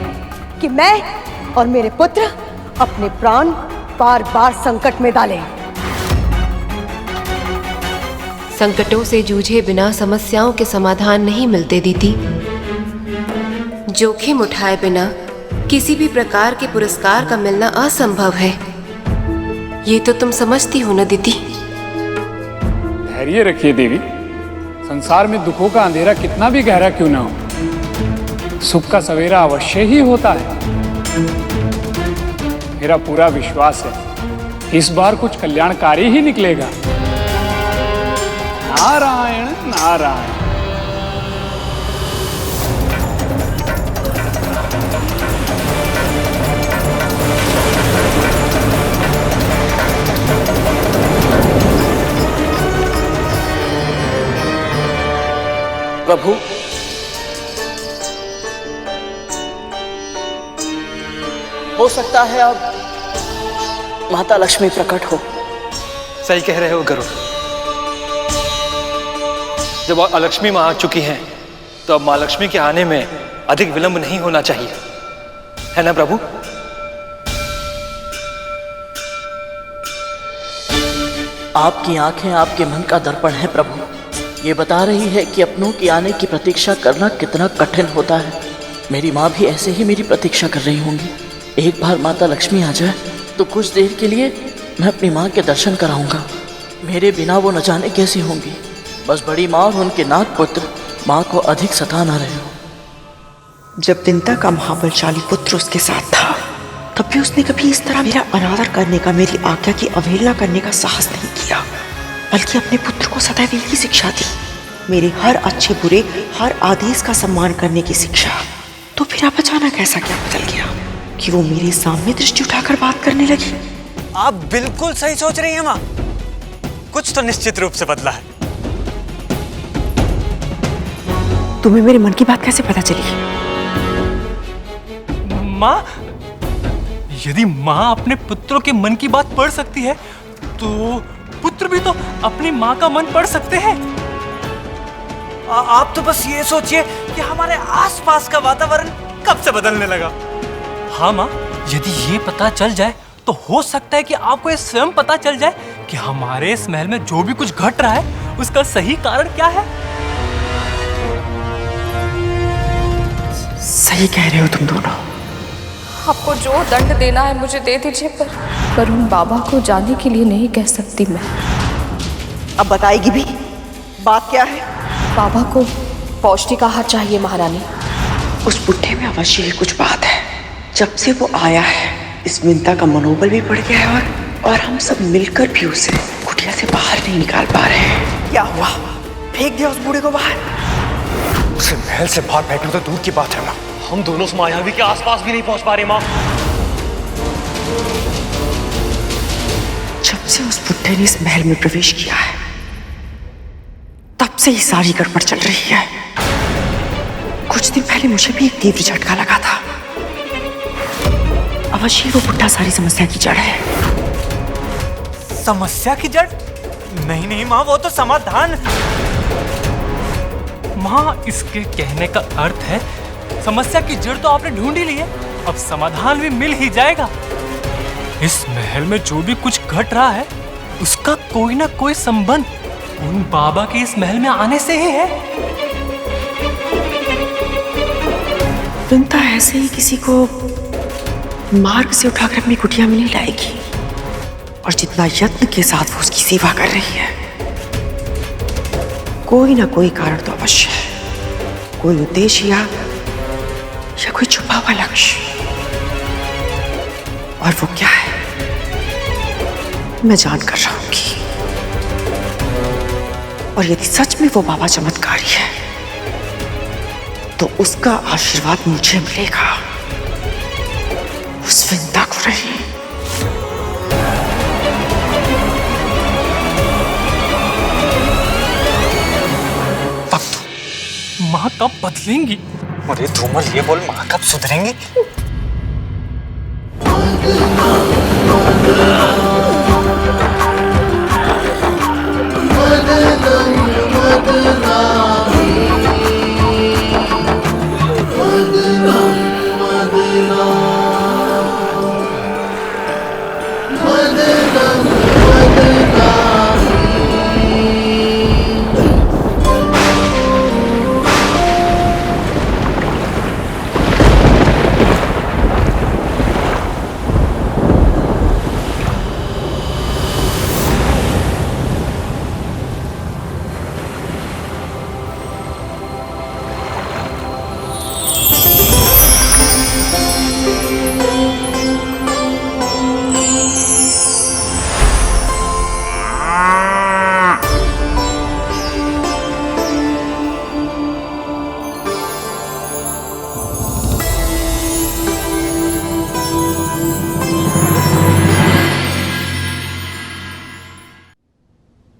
कि मैं और मेरे पुत्र अपने प्राण बार बार संकट में डालें। संकटों से जूझे बिना समस्याओं के समाधान नहीं मिलते दीदी। जोखिम उठाए बिना किसी भी प्रकार के पुरस्कार का मिलना असंभव है। ये तो तुम समझती हो ना दीदी। धैर्य रखिए देवी। संसार में दुखों का अंधेरा कितना भी गहरा क्यों ना हो, सुख का सवेरा अवश्य ही होता है। मेरा पूरा विश्वास है इस बार कुछ कल्याणकारी ही निकलेगा। नारायण नारायण। प्रभु, हो सकता है अब माता लक्ष्मी प्रकट हो। सही कह रहे हो गरुड़। जब अलक्ष्मी मां आ चुकी हैं तो अब मां लक्ष्मी के आने में अधिक विलंब नहीं होना चाहिए, है ना प्रभु? आपकी आंखें आपके मन का दर्पण है प्रभु। ये बता रही है कि अपनों के आने की प्रतीक्षा करना कितना कठिन होता है। मेरी माँ भी ऐसे ही मेरी प्रतीक्षा कर रही होंगी। एक बार माता लक्ष्मी आ जाए तो कुछ देर के लिए मैं अपनी माँ के दर्शन कराऊंगा। मेरे बिना वो न जाने कैसी होंगी। बस बड़ी माँ और उनके नाग पुत्र माँ को अधिक सता ना रहे हो। जब विंता का महाबलशाली पुत्र उसके साथ था तब भी उसने कभी इस तरह मेरा अनादर करने का, मेरी आज्ञा की अवहेलना करने का साहस नहीं किया, बल्कि अपने पुत्र को सदैव यही शिक्षा दी, मेरे हर अच्छे बुरे हर आदेश का सम्मान करने की शिक्षा। तो फिर अब अचानक ऐसा क्या बदल गया कि वो मेरे सामने दृष्टि उठाकर बात करने लगी? आप बिल्कुल सही सोच रही हैं माँ। कुछ तो निश्चित रूप से बदला है। तुम्हें मेरे मन की बात कैसे पता चली? माँ, यदि माँ अपने पुत्रों के मन की बात पढ़ सकती है तो पुत्र भी तो अपनी माँ का मन पढ़ सकते हैं। आप तो बस ये सोचिए कि हमारे आसपास का वातावरण कब से बदलने लगा। हाँ माँ, यदि ये पता चल जाए तो हो सकता है कि आपको ये स्वयं पता चल जाए कि हमारे इस महल में जो भी कुछ घट रहा है उसका सही कारण क्या है। सही कह रहे हो तुम दोनों। आपको जो दंड देना है मुझे दे दीजिए, पर उन बाबा को जाने के लिए नहीं कह सकती मैं। अब बताएगी भी? बात क्या है? बाबा को पौष्टिक आहार चाहिए महारानी। उस बुढ़े में अवश्य ही कुछ बात है। जब से वो आया है इस विंता का मनोबल भी बढ़ गया है और हम सब मिलकर भी उसे कुटिया से बाहर नहीं निकाल पा रहे हैं। क्या हुआ? फेंक दिया उस बूढ़े को बाहर? उसे महल से बाहर फेंकना तो दूर की बात है माँ, हम दोनों उस मायावी के आसपास भी नहीं पहुंच पा रहे माँ। जब से उस बुड्ढे ने इस महल में प्रवेश किया है तब से ही सारी गड़बड़ चल रही है। कुछ दिन पहले मुझे भी एक तीव्र झटका लगा था। अवश्य वो बुड्ढा सारी समस्या की जड़ है। समस्या की जड़? नहीं नहीं माँ, वो तो समाधान। माँ, इसके कहने का अर्थ है समस्या की जड़ तो आपने ढूंढ ही ली है, अब समाधान भी मिल ही जाएगा। इस महल में जो भी कुछ घट रहा है उसका कोई ना कोई संबंध उन बाबा के इस महल में आने से ही है। वृंदा ऐसे ही किसी को मार्ग से उठाकर अपनी कुटिया में नहीं लाएगी, और जितना यत्न के साथ वो उसकी सेवा कर रही है, कोई ना कोई कारण तो अवश्य है, कोई उद्देश्य या कोई छुपा हुआ लक्ष्य। और वो क्या है मैं जान कर रहूंगी, और यदि सच में वो बाबा चमत्कारी है तो उसका आशीर्वाद मुझे मिलेगा, उस वृंदा को नहीं। माँ कब बदलेंगी? अरे धूमल, ये बोल माँ कब सुधरेंगी?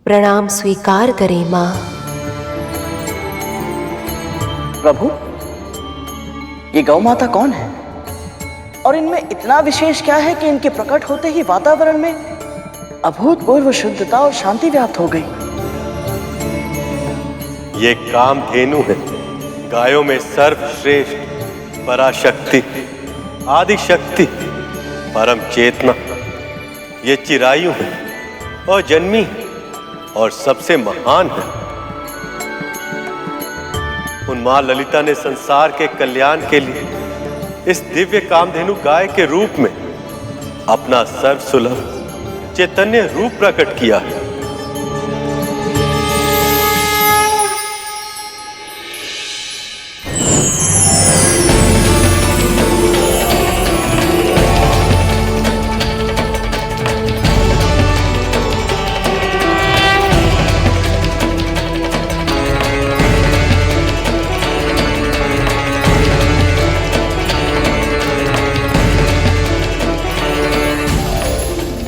प्रणाम स्वीकार करें माँ। प्रभु, ये गौ माता कौन है और इनमें इतना विशेष क्या है कि इनके प्रकट होते ही वातावरण में अभूतपूर्व शुद्धता और शांति व्याप्त हो गई। ये कामधेनु है, गायों में सर्वश्रेष्ठ, पराशक्ति, आदि शक्ति, परम चेतना। ये चिरायु है और जन्मी और सबसे महान है। उन मां ललिता ने संसार के कल्याण के लिए इस दिव्य कामधेनु गाय के रूप में अपना सर्वसुलभ चैतन्य रूप प्रकट किया है।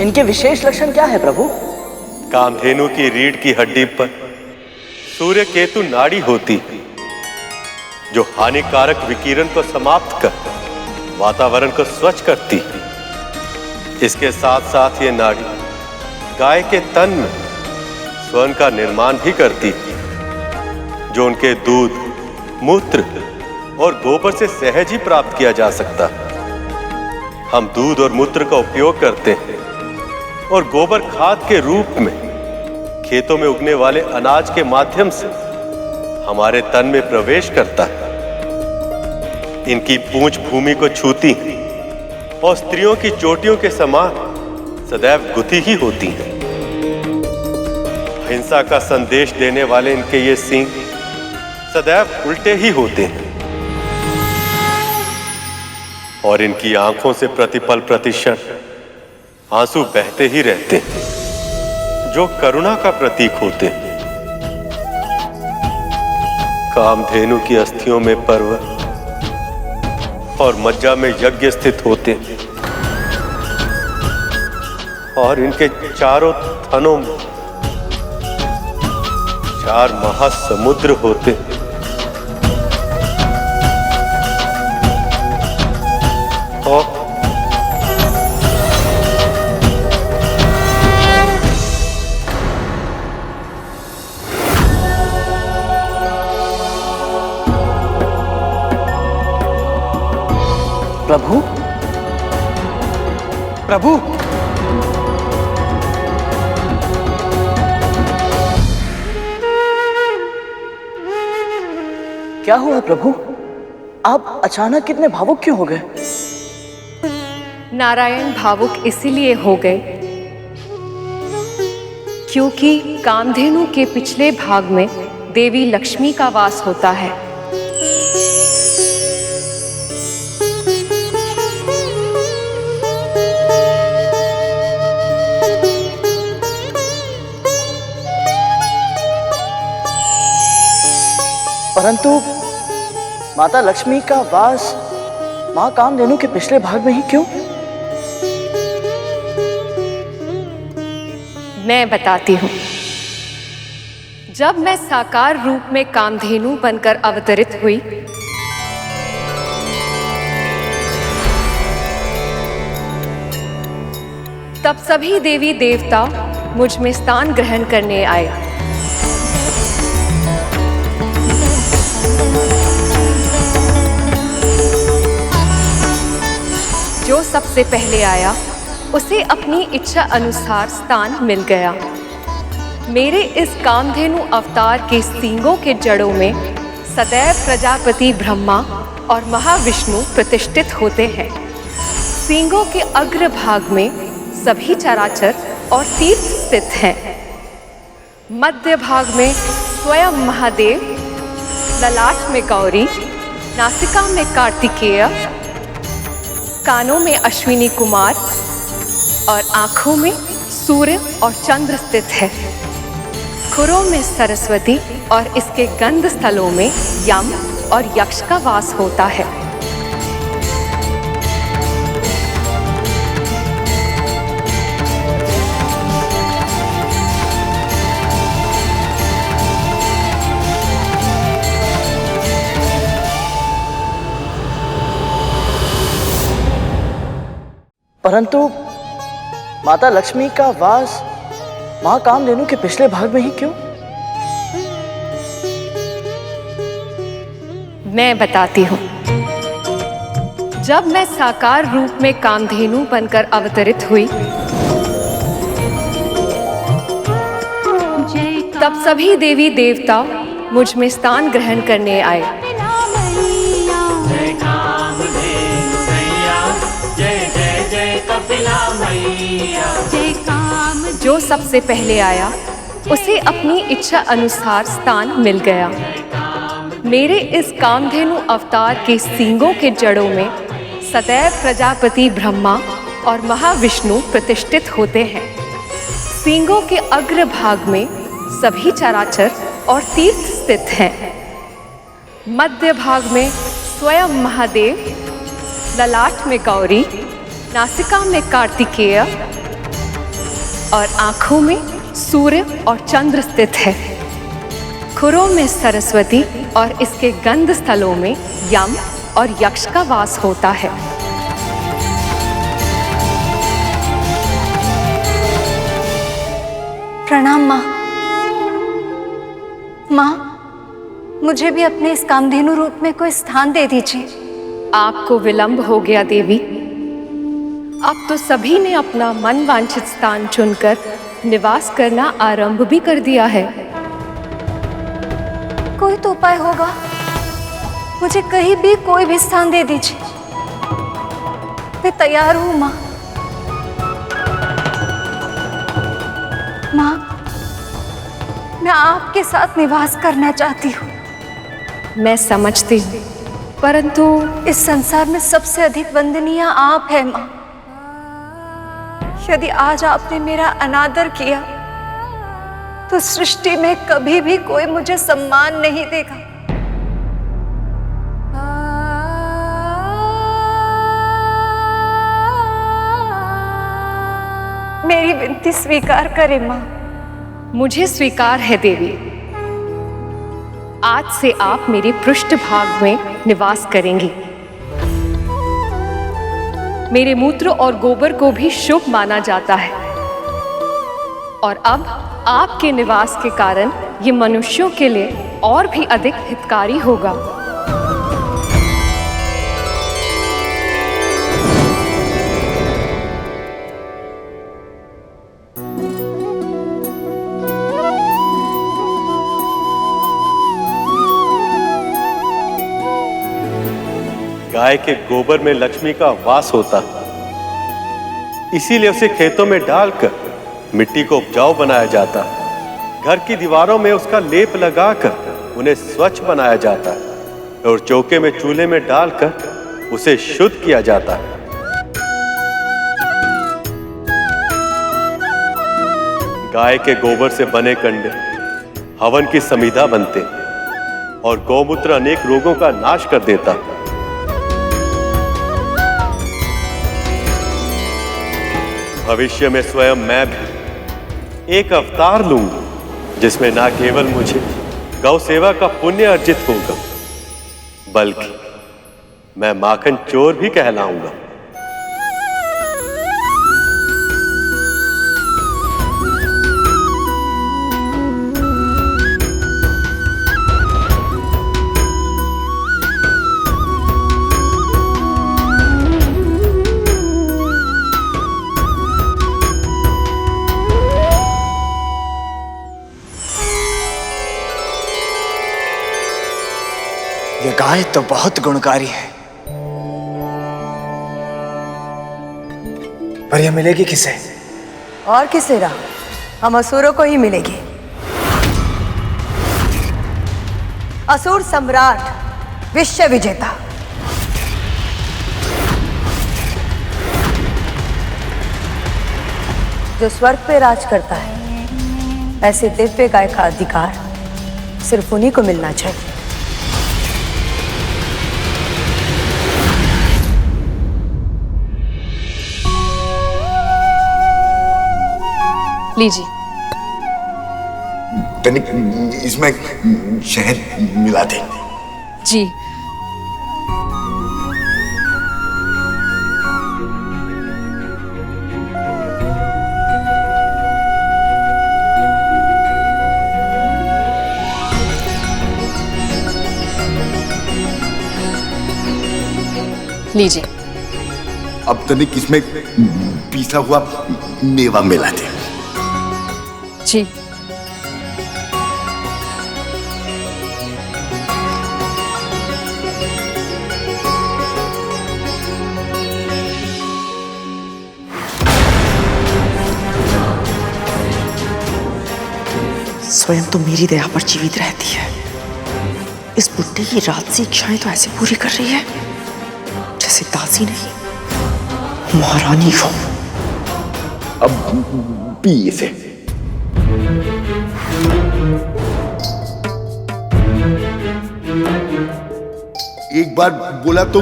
इनके विशेष लक्षण क्या है प्रभु? कामधेनु की रीढ़ की हड्डी पर सूर्य केतु नाड़ी होती है, जो हानिकारक विकिरण को समाप्त कर वातावरण को स्वच्छ करती है। इसके साथ साथ ये नाड़ी गाय के तन में स्वर्ण का निर्माण भी करती है, जो उनके दूध, मूत्र और गोबर से सहज ही प्राप्त किया जा सकता है। हम दूध और मूत्र का उपयोग करते हैं और गोबर खाद के रूप में खेतों में उगने वाले अनाज के माध्यम से हमारे तन में प्रवेश करता है। इनकी पूंछ भूमि को छूती है और स्त्रियों की चोटियों के समान सदैव गुथी ही होती हैं। हिंसा का संदेश देने वाले इनके ये सींग सदैव उल्टे ही होते हैं और इनकी आंखों से प्रतिपल प्रतिक्षण आंसू बहते ही रहते हैं, जो करुणा का प्रतीक होते हैं। कामधेनु की अस्थियों में पर्वत और मज्जा में यज्ञ स्थित होते और इनके चारों थनों में 4 महासमुद्र होते। और प्रभु, प्रभु, क्या हुआ प्रभु? आप अचानक कितने भावुक क्यों हो गए? नारायण भावुक इसीलिए हो गए क्योंकि कामधेनु के पिछले भाग में देवी लक्ष्मी का वास होता है। परंतु माता लक्ष्मी का वास मां कामधेनु के पिछले भाग में ही क्यों? मैं बताती हूँ। जब मैं साकार रूप में कामधेनु बनकर अवतरित हुई, तब सभी देवी देवता मुझ में स्थान ग्रहण करने आए। जो सबसे पहले आया उसे अपनी इच्छा अनुसार स्थान मिल गया। मेरे इस कामधेनु अवतार के सींगों के जड़ों में सदैव प्रजापति ब्रह्मा और महाविष्णु प्रतिष्ठित होते हैं। सींगों के अग्र भाग में सभी चराचर और तीर्थ स्थित हैं। मध्य भाग में स्वयं महादेव, ललाट में गौरी, नासिका में कार्तिकेय, कानों में अश्विनी कुमार और आंखों में सूर्य और चंद्र स्थित है। खुरों में सरस्वती और इसके गंध स्थलों में यम और यक्ष का वास होता है। परंतु माता लक्ष्मी का वास मां कामधेनु के पिछले भाग में ही क्यों? मैं बताती हूँ। जब मैं साकार रूप में कामधेनु बनकर अवतरित हुई, तब सभी देवी देवता मुझ में स्थान ग्रहण करने आए। जो सबसे पहले आया उसे अपनी इच्छा अनुसार स्थान मिल गया। मेरे इस कामधेनु अवतार के सींगों के जड़ों में सदैव प्रजापति ब्रह्मा और महाविष्णु प्रतिष्ठित होते हैं। सींगों के अग्र भाग में सभी चराचर और तीर्थ स्थित हैं। मध्य भाग में स्वयं महादेव, ललाट में गौरी, नासिका में कार्तिकेय और आंखों में सूर्य और चंद्र स्थित है। खुरों में सरस्वती और इसके गंध स्थलों में यम और यक्ष का वास होता है। प्रणाम माँ। माँ, मुझे भी अपने इस कामधेनु रूप में कोई स्थान दे दीजिए। आपको विलंब हो गया देवी। अब तो सभी ने अपना मन वांछित स्थान चुनकर निवास करना आरंभ भी कर दिया है। कोई तो उपाय होगा, मुझे कहीं भी कोई भी स्थान दे दीजिए। मैं तैयार हूँ माँ। माँ, मैं आपके साथ निवास करना चाहती हूँ। मैं समझती हूँ, परंतु इस संसार में सबसे अधिक वंदनीय आप है माँ। यदि आज आपने मेरा अनादर किया तो सृष्टि में कभी भी कोई मुझे सम्मान नहीं देगा। मेरी विनती स्वीकार करें माँ। मुझे स्वीकार है देवी। आज से आप मेरे पृष्ठभाग में निवास करेंगी। मेरे मूत्र और गोबर को भी शुभ माना जाता है और अब आपके निवास के कारण ये मनुष्यों के लिए और भी अधिक हितकारी होगा। गाय के गोबर में लक्ष्मी का वास होता, इसीलिए उसे खेतों में डालकर मिट्टी को उपजाऊ बनाया जाता। घर की दीवारों में उसका लेप लगाकर उन्हें स्वच्छ बनाया जाता है और चौके में चूल्हे में डालकर उसे शुद्ध किया जाता है। गाय के गोबर से बने कंडे हवन की समिधा बनते और गौमूत्र अनेक रोगों का नाश कर देता। भविष्य में स्वयं मैं भी एक अवतार लूंगा जिसमें ना केवल मुझे गौ सेवा का पुण्य अर्जित होगा, बल्कि मैं माखन चोर भी कहलाऊंगा। ये गाय तो बहुत गुणकारी है, पर यह मिलेगी किसे? और किसे रहा, हम असुरों को ही मिलेगी। असुर सम्राट, विश्व विजेता, जो स्वर्ग पे राज करता है, ऐसे दिव्य गाय का अधिकार सिर्फ उन्हीं को मिलना चाहिए। लीजिए। तनिक इसमें शहद मिला दे। जी। लीजिए। अब तनिक इसमें पीसा हुआ मेवा मिला दे। जी। स्वयं तो मेरी दया पर जीवित रहती है, इस बुड्ढे की राजसी इच्छाएं तो ऐसे पूरी कर रही है जैसे दासी नहीं महारानी हो। अब पी इसे। एक बार बोला तो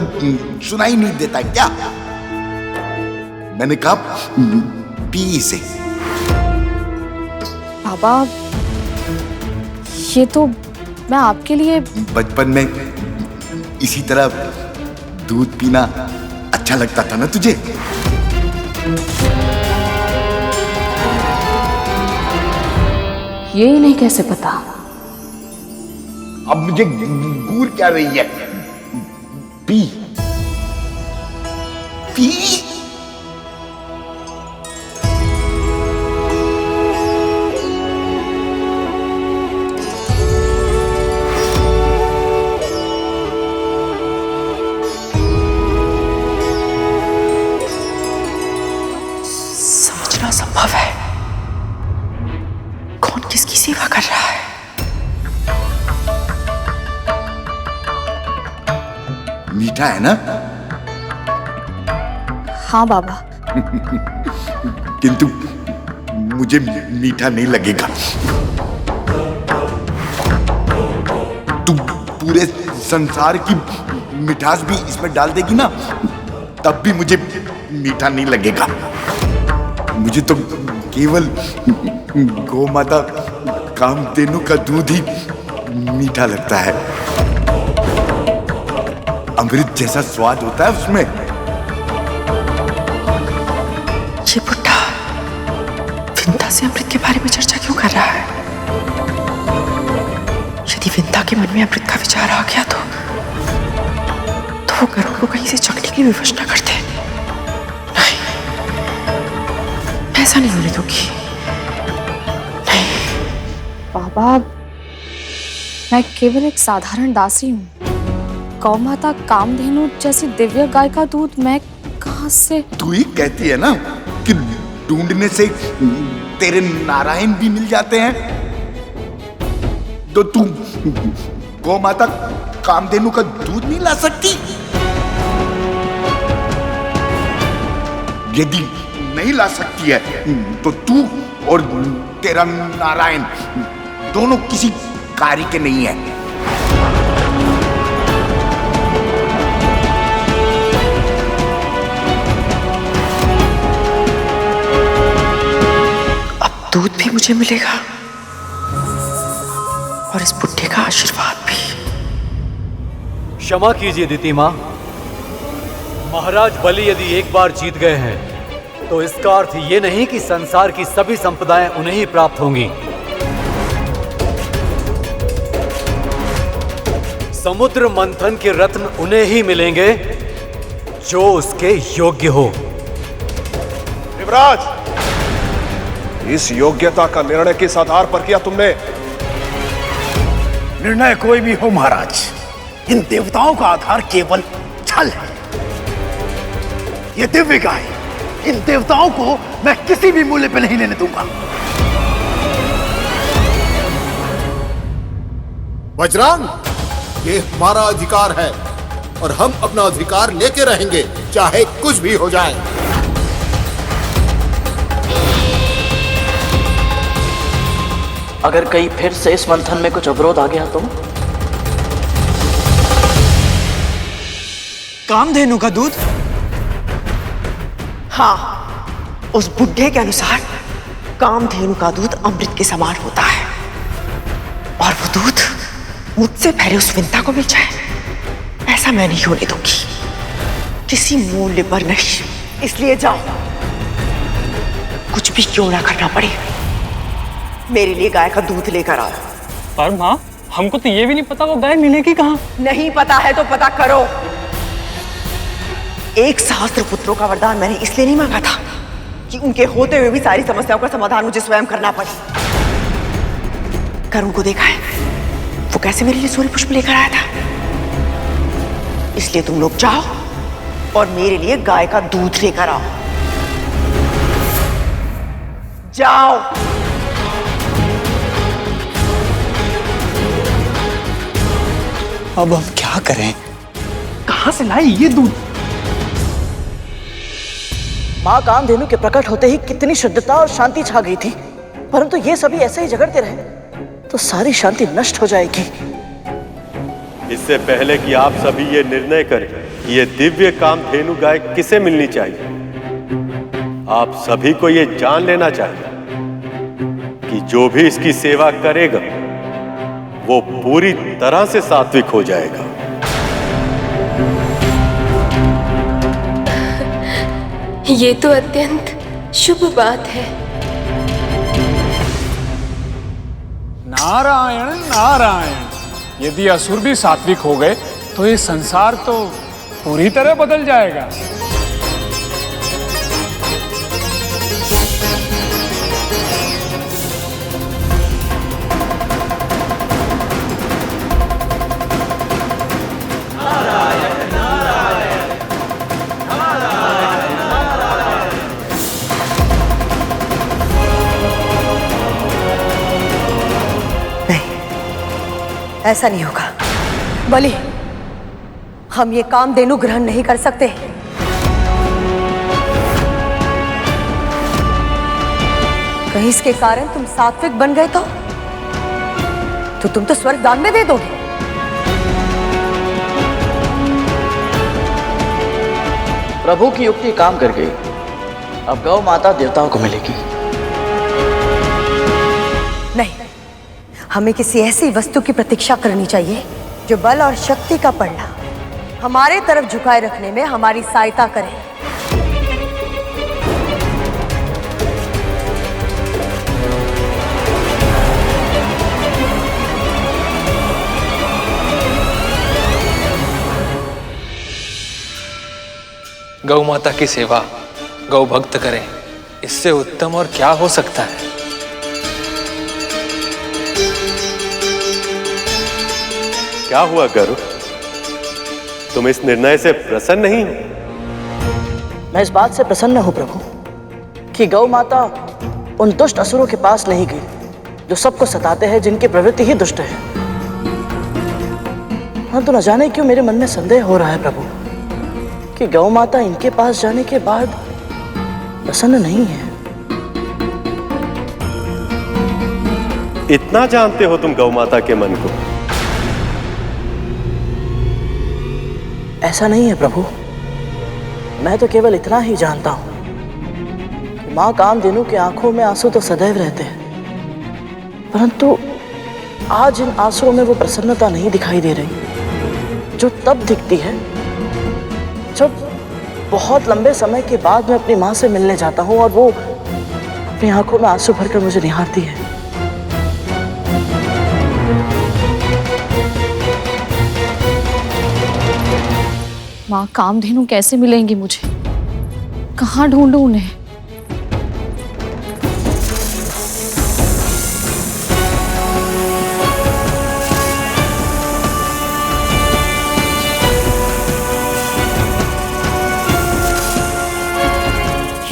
सुनाई नहीं देता क्या? मैंने कहा पी इसे। बाबा, ये तो मैं आपके लिए बचपन में इसी तरह दूध पीना अच्छा लगता था ना तुझे? ये नहीं कैसे पता? अब मुझे घूर क्या रही है? P P. समझना संभव है कौन किसकी सेवा कर रहा है। मीठा है ना? हाँ बाबा। किंतु मुझे मीठा नहीं लगेगा। तू पूरे संसार की मिठास भी इसमें डाल देगी ना, तब भी मुझे मीठा नहीं लगेगा। मुझे तो केवल गौ माता कामधेनु का दूध ही मीठा लगता है। अमृत जैसा स्वाद होता है उसमें। ये बुड्ढा विंता से अमृत के बारे में चर्चा क्यों कर रहा है? यदि विंता के मन में अमृत का विचार आ गया तो वो गरुड़ को कहीं से चखने की विवश न करते। नहीं, ऐसा नहीं होने दूंगी। नहीं। बाबा, मैं केवल एक साधारण दासी हूँ। गौ माता कामधेनु जैसी दिव्य गाय का दूध मैं कहाँ से? तू ही कहती है ना कि ढूंढने से तेरे नारायण भी मिल जाते हैं, तो तू गौ माता कामधेनु का दूध नहीं ला सकती? यदि नहीं ला सकती है तो तू और तेरा नारायण दोनों किसी कार्य के नहीं है। अब दूध भी मुझे मिलेगा और इस बुड्ढे का आशीर्वाद भी। क्षमा कीजिए दिति माँ, महाराज बलि यदि एक बार जीत गए हैं तो इसका अर्थ ये नहीं कि संसार की सभी संपदाएं उन्हें ही प्राप्त होंगी। समुद्र मंथन के रत्न उन्हें ही मिलेंगे जो उसके योग्य हो। युवराज, इस योग्यता का निर्णय किस आधार पर किया तुमने? निर्णय कोई भी हो महाराज, इन देवताओं का आधार केवल छल है। ये दिव्य गाय इन देवताओं को मैं किसी भी मूल्य पे नहीं लेने दूंगा। वज्रांग, ये हमारा अधिकार है और हम अपना अधिकार लेके रहेंगे, चाहे कुछ भी हो जाए। अगर कहीं फिर से इस मंथन में कुछ अवरोध आ गया तो? कामधेनु का दूध? हाँ, उस बुड्ढे के अनुसार कामधेनु का दूध अमृत के समान होता है और वो दूध मुझसे पहले उस विंता को मिल जाए, ऐसा मैं नहीं होने दूंगी, किसी मूल्य पर नहीं। इसलिए जाओ, कुछ भी क्यों ना करना पड़े, मेरे लिए गाय का दूध लेकर आओ। पर माँ, हमको तो ये भी नहीं पता वो गाय मिलेगी कहाँ। नहीं पता है तो पता करो। एक सहस्त्र पुत्रों का वरदान मैंने इसलिए नहीं मांगा था कि उनके होते हुए भी सारी समस्याओं का समाधान मुझे स्वयं करना पड़े। करुण को देखा है, वो कैसे मेरे लिए सूर्य पुष्प लेकर आया था। इसलिए तुम लोग जाओ और मेरे लिए गाय का दूध लेकर आओ। जाओ। अब हम क्या करें? कहां से लाए ये दूध? माँ कामधेनु के प्रकट होते ही कितनी शुद्धता और शांति छा गई थी, परंतु ये सभी ऐसे ही झगड़ते रहे तो सारी शांति नष्ट हो जाएगी। इससे पहले कि आप सभी ये निर्णय करें कि ये दिव्य कामधेनु गाय किसे मिलनी चाहिए, आप सभी को ये जान लेना चाहिए कि जो भी इसकी सेवा करेगा वो पूरी तरह से सात्विक हो जाएगा। ये तो अत्यंत शुभ बात है। नारायण नारायण, यदि असुर भी सात्विक हो गए तो ये संसार तो पूरी तरह बदल जाएगा। ऐसा नहीं होगा बलि, हम ये कामधेनु ग्रहण नहीं कर सकते। कहीं इसके कारण तुम सात्विक बन गए तो तुम तो स्वर्ग दान में दे दोगे। प्रभु की युक्ति काम कर गई, अब गौ माता देवताओं को मिलेगी। नहीं, हमें किसी ऐसी वस्तु की प्रतीक्षा करनी चाहिए जो बल और शक्ति का पल्ला हमारे तरफ झुकाए रखने में हमारी सहायता करे। गौ माता की सेवा गौ भक्त करें, इससे उत्तम और क्या हो सकता है। क्या हुआ गरुड़, तुम इस निर्णय से प्रसन्न नहीं हो? मैं इस बात से प्रसन्न हूं प्रभु कि गौ माता उन दुष्ट असुरों के पास नहीं गई जो सबको सताते हैं, जिनकी प्रवृत्ति ही दुष्ट है। परंतु न जाने क्यों मेरे मन में संदेह हो रहा है प्रभु कि गौ माता इनके पास जाने के बाद प्रसन्न नहीं है। इतना जानते हो तुम गौ माता के मन को? ऐसा नहीं है प्रभु, मैं तो केवल इतना ही जानता हूं कि मां कामधेनु की आंखों में आंसू तो सदैव रहते हैं, परंतु आज इन आंसुओं में वो प्रसन्नता नहीं दिखाई दे रही जो तब दिखती है जब बहुत लंबे समय के बाद मैं अपनी मां से मिलने जाता हूं और वो अपनी आंखों में आंसू भरकर मुझे निहारती है। माँ कामधेनु कैसे मिलेंगी मुझे? कहाँ ढूंढूं उन्हें?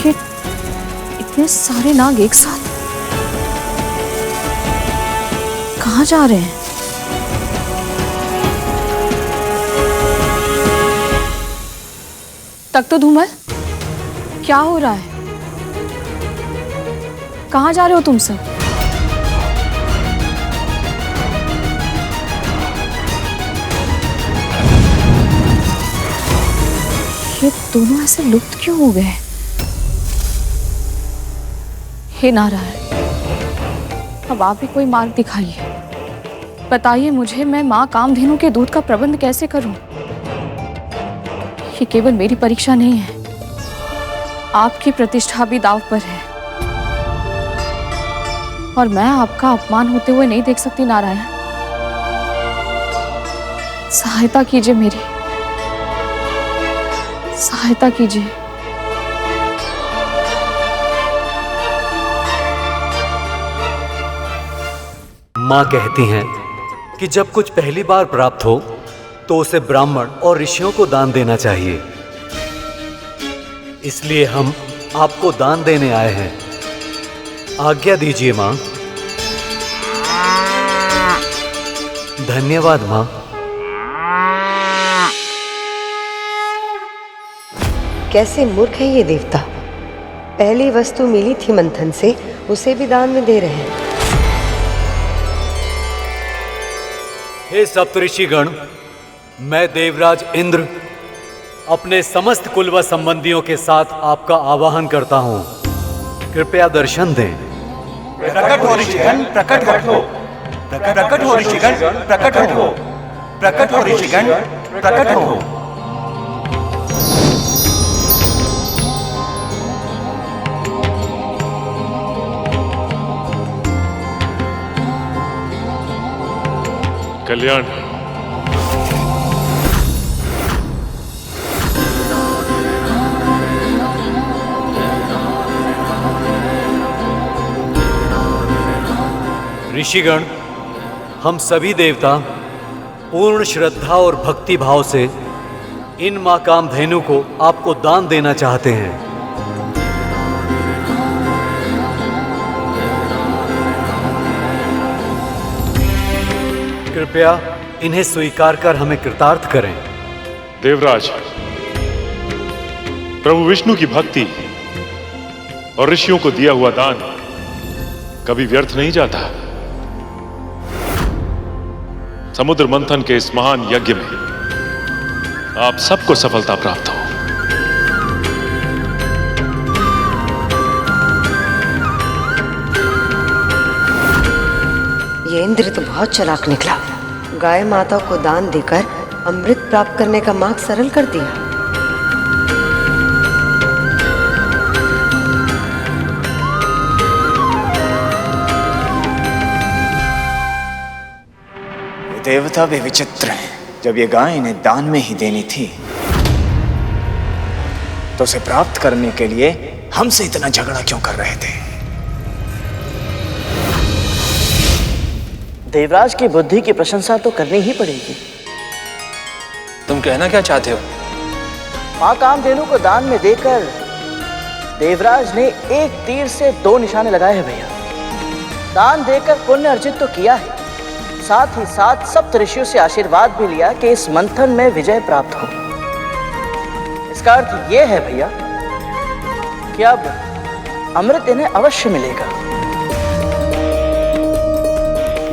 ये इतने सारे नाग एक साथ कहाँ जा रहे हैं? तक तो धूमल, क्या हो रहा है? कहाँ जा रहे हो तुम सब? ये दोनों ऐसे लुप्त क्यों हो गए? हे नारायण, अब आप ही कोई मार्ग दिखाइए। बताइए मुझे, मैं माँ कामधेनु के दूध का प्रबंध कैसे करूं? ये केवल मेरी परीक्षा नहीं है, आपकी प्रतिष्ठा भी दांव पर है और मैं आपका अपमान होते हुए नहीं देख सकती। नारायण, सहायता कीजिए, मेरी सहायता कीजिए। माँ कहती हैं कि जब कुछ पहली बार प्राप्त हो तो उसे ब्राह्मण और ऋषियों को दान देना चाहिए। इसलिए हम आपको दान देने आए हैं। आज्ञा दीजिए माँ। धन्यवाद माँ। कैसे मूर्ख है ये देवता, पहली वस्तु मिली थी मंथन से, उसे भी दान में दे रहे हैं। हे सप्तऋषिगण, मैं देवराज इंद्र अपने समस्त कुल व संबंधियों के साथ आपका आवाहन करता हूँ। कृपया दर्शन दें। प्रकट हो ऋषिगण, प्रकट हो। प्रकट हो ऋषिगण, प्रकट हो। प्रकट हो ऋषिगण, प्रकट हो। कल्याण, ऋषिगण, हम सभी देवता पूर्ण श्रद्धा और भक्ति भाव से इन माँ कामधेनु को आपको दान देना चाहते हैं। कृपया इन्हें स्वीकार कर हमें कृतार्थ करें। देवराज, प्रभु विष्णु की भक्ति और ऋषियों को दिया हुआ दान कभी व्यर्थ नहीं जाता। समुद्र मंथन के इस महान यज्ञ में आप सबको सफलता प्राप्त हो। इंद्र तो बहुत चालाक निकला। गाय माता को दान देकर अमृत प्राप्त करने का मार्ग सरल कर दिया। देवता भी विचित्र हैं। जब ये गाय इन्हें दान में ही देनी थी तो उसे प्राप्त करने के लिए हमसे इतना झगड़ा क्यों कर रहे थे? देवराज की बुद्धि की प्रशंसा तो करनी ही पड़ेगी। तुम कहना क्या चाहते हो? मां कामधेनु को दान में देकर देवराज ने एक तीर से 2 निशाने लगाए हैं भैया। दान देकर पुण्य अर्जित तो किया है, साथ ही साथ सप्त ऋषियों से आशीर्वाद भी लिया कि इस मंथन में विजय प्राप्त हो। इसका अर्थ यह है भैया कि अब अमृत इन्हें अवश्य मिलेगा।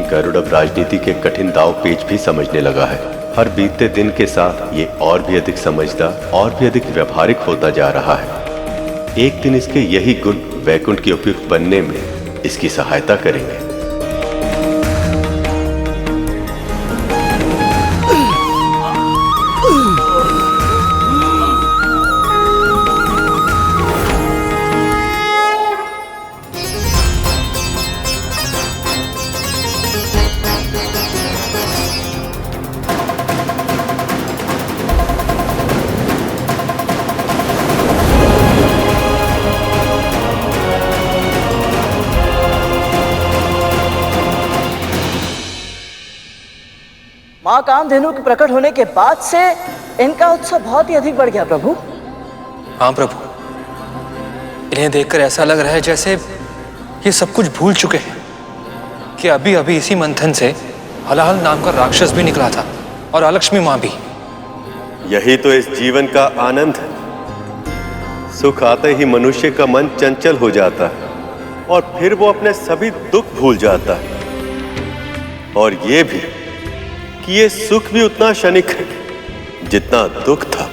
गरुड़ अब राजनीति के कठिन दाव पेच भी समझने लगा है। हर बीतते दिन के साथ ये और भी अधिक समझदार और भी अधिक व्यवहारिक होता जा रहा है। एक दिन इसके यही गुण वैकुंठ के उपयुक्त बनने में इसकी सहायता करेंगे। मां कामधेनु के प्रकट होने के बाद से इनका उत्साह बहुत ही अधिक बढ़ गया प्रभु। हाँ प्रभु, इन्हें देखकर ऐसा लग रहा है जैसे ये सब कुछ भूल चुके हैं कि अभी अभी इसी मंथन से हलाहल नाम का राक्षस भी निकला था और अलक्ष्मी मां भी। यही तो इस जीवन का आनंद है। सुख आते ही मनुष्य का मन चंचल हो जाता है और फिर वो अपने सभी दुख भूल जाता है। और ये भी कि ये सुख भी उतना क्षणिक है जितना दुख था।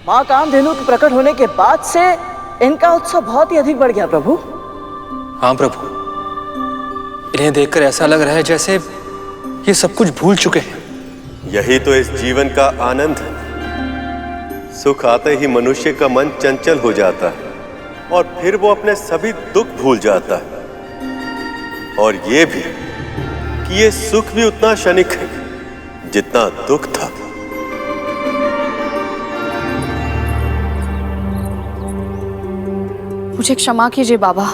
मां कामधेनु के प्रकट होने के बाद से इनका उत्साह बहुत ही अधिक बढ़ गया प्रभु। हाँ प्रभु, इन्हें देखकर ऐसा लग रहा है जैसे ये सब कुछ भूल चुके हैं। यही तो इस जीवन का आनंद है। सुख आते ही मनुष्य का मन चंचल हो जाता है और फिर वो अपने सभी दुख भूल जाता है। और ये भी कि ये सुख भी उतना क्षणिक है जितना दुख था। मुझे क्षमा कीजिए बाबा,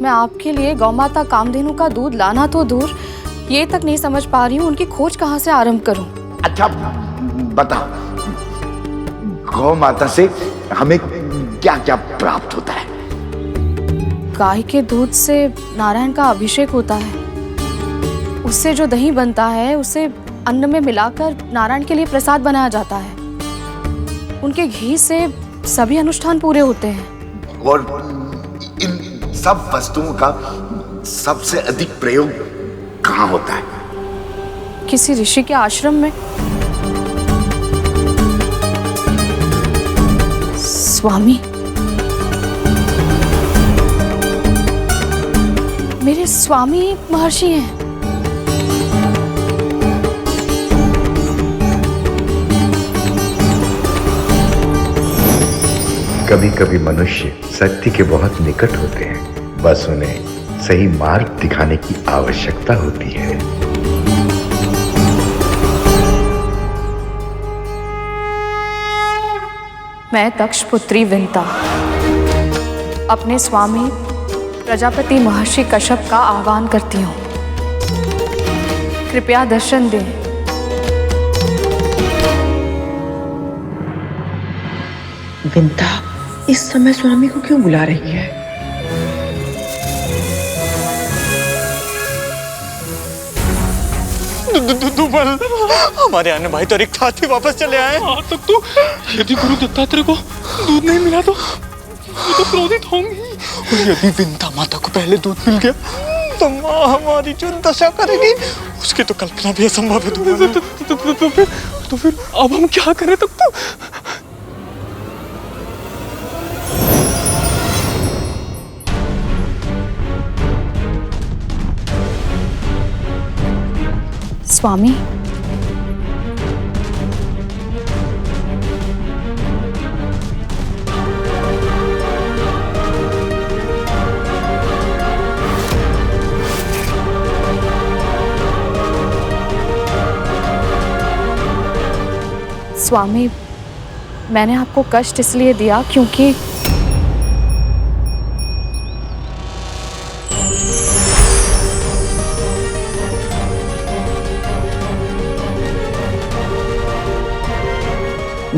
मैं आपके लिए गौमाता कामधेनु का दूध लाना तो दूर, ये तक नहीं समझ पा रही हूँ उनकी खोज कहाँ से आरंभ करूं। अच्छा बता, गौ माता से हमें क्या क्या प्राप्त होता है? गाय के दूध से नारायण का अभिषेक होता है, उससे जो दही बनता है उसे अन्न में मिलाकर नारायण के लिए प्रसाद बनाया जाता है। उनके घी से सभी अनुष्ठान पूरे होते हैं। और इन सब वस्तुओं का सबसे अधिक प्रयोग कहाँ होता है? किसी ऋषि के आश्रम में। स्वामी, मेरे स्वामी महर्षि हैं। कभी कभी मनुष्य सत्य के बहुत निकट होते हैं, बस उन्हें सही मार्ग दिखाने की आवश्यकता होती है। मैं दक्ष पुत्री विंता अपने स्वामी प्रजापति महर्षि कश्यप का आह्वान करती हूँ। कृपया दर्शन दें। विंता इस समय स्वामी को क्यों बुला रही है? दुबल, हमारे अन्य भाई तो रिक्त हाथ भी वापस चले आए। आज तक तो यदि गुरु दत्तात्रेय को दूध नहीं मिला तो वो तो क्रोधित होंगी, और यदि विंता माता को पहले दूध मिल गया तो माँ हमारी जो दशा करेगी उसकी तो कल्पना भी असंभव है। तो फिर अब हम क्या करें? तब तो स्वामी, स्वामी, मैंने आपको कष्ट इसलिए दिया क्योंकि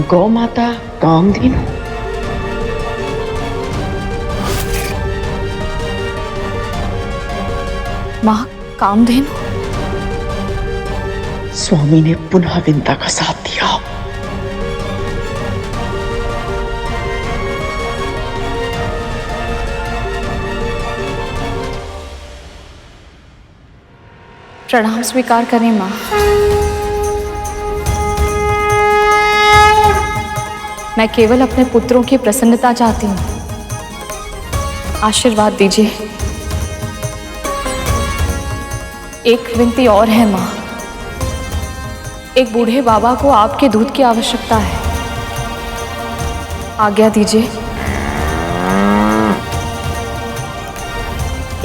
गौ माता कामधेनु। माँ कामधेनु? स्वामी ने पुनः विंता का साथ दिया। प्रणाम स्वीकार करें माँ। मैं केवल अपने पुत्रों की प्रसन्नता चाहती हूँ। आशीर्वाद दीजिए। एक विनती और है माँ। एक बूढ़े बाबा को आपके दूध की आवश्यकता है। आज्ञा दीजिए।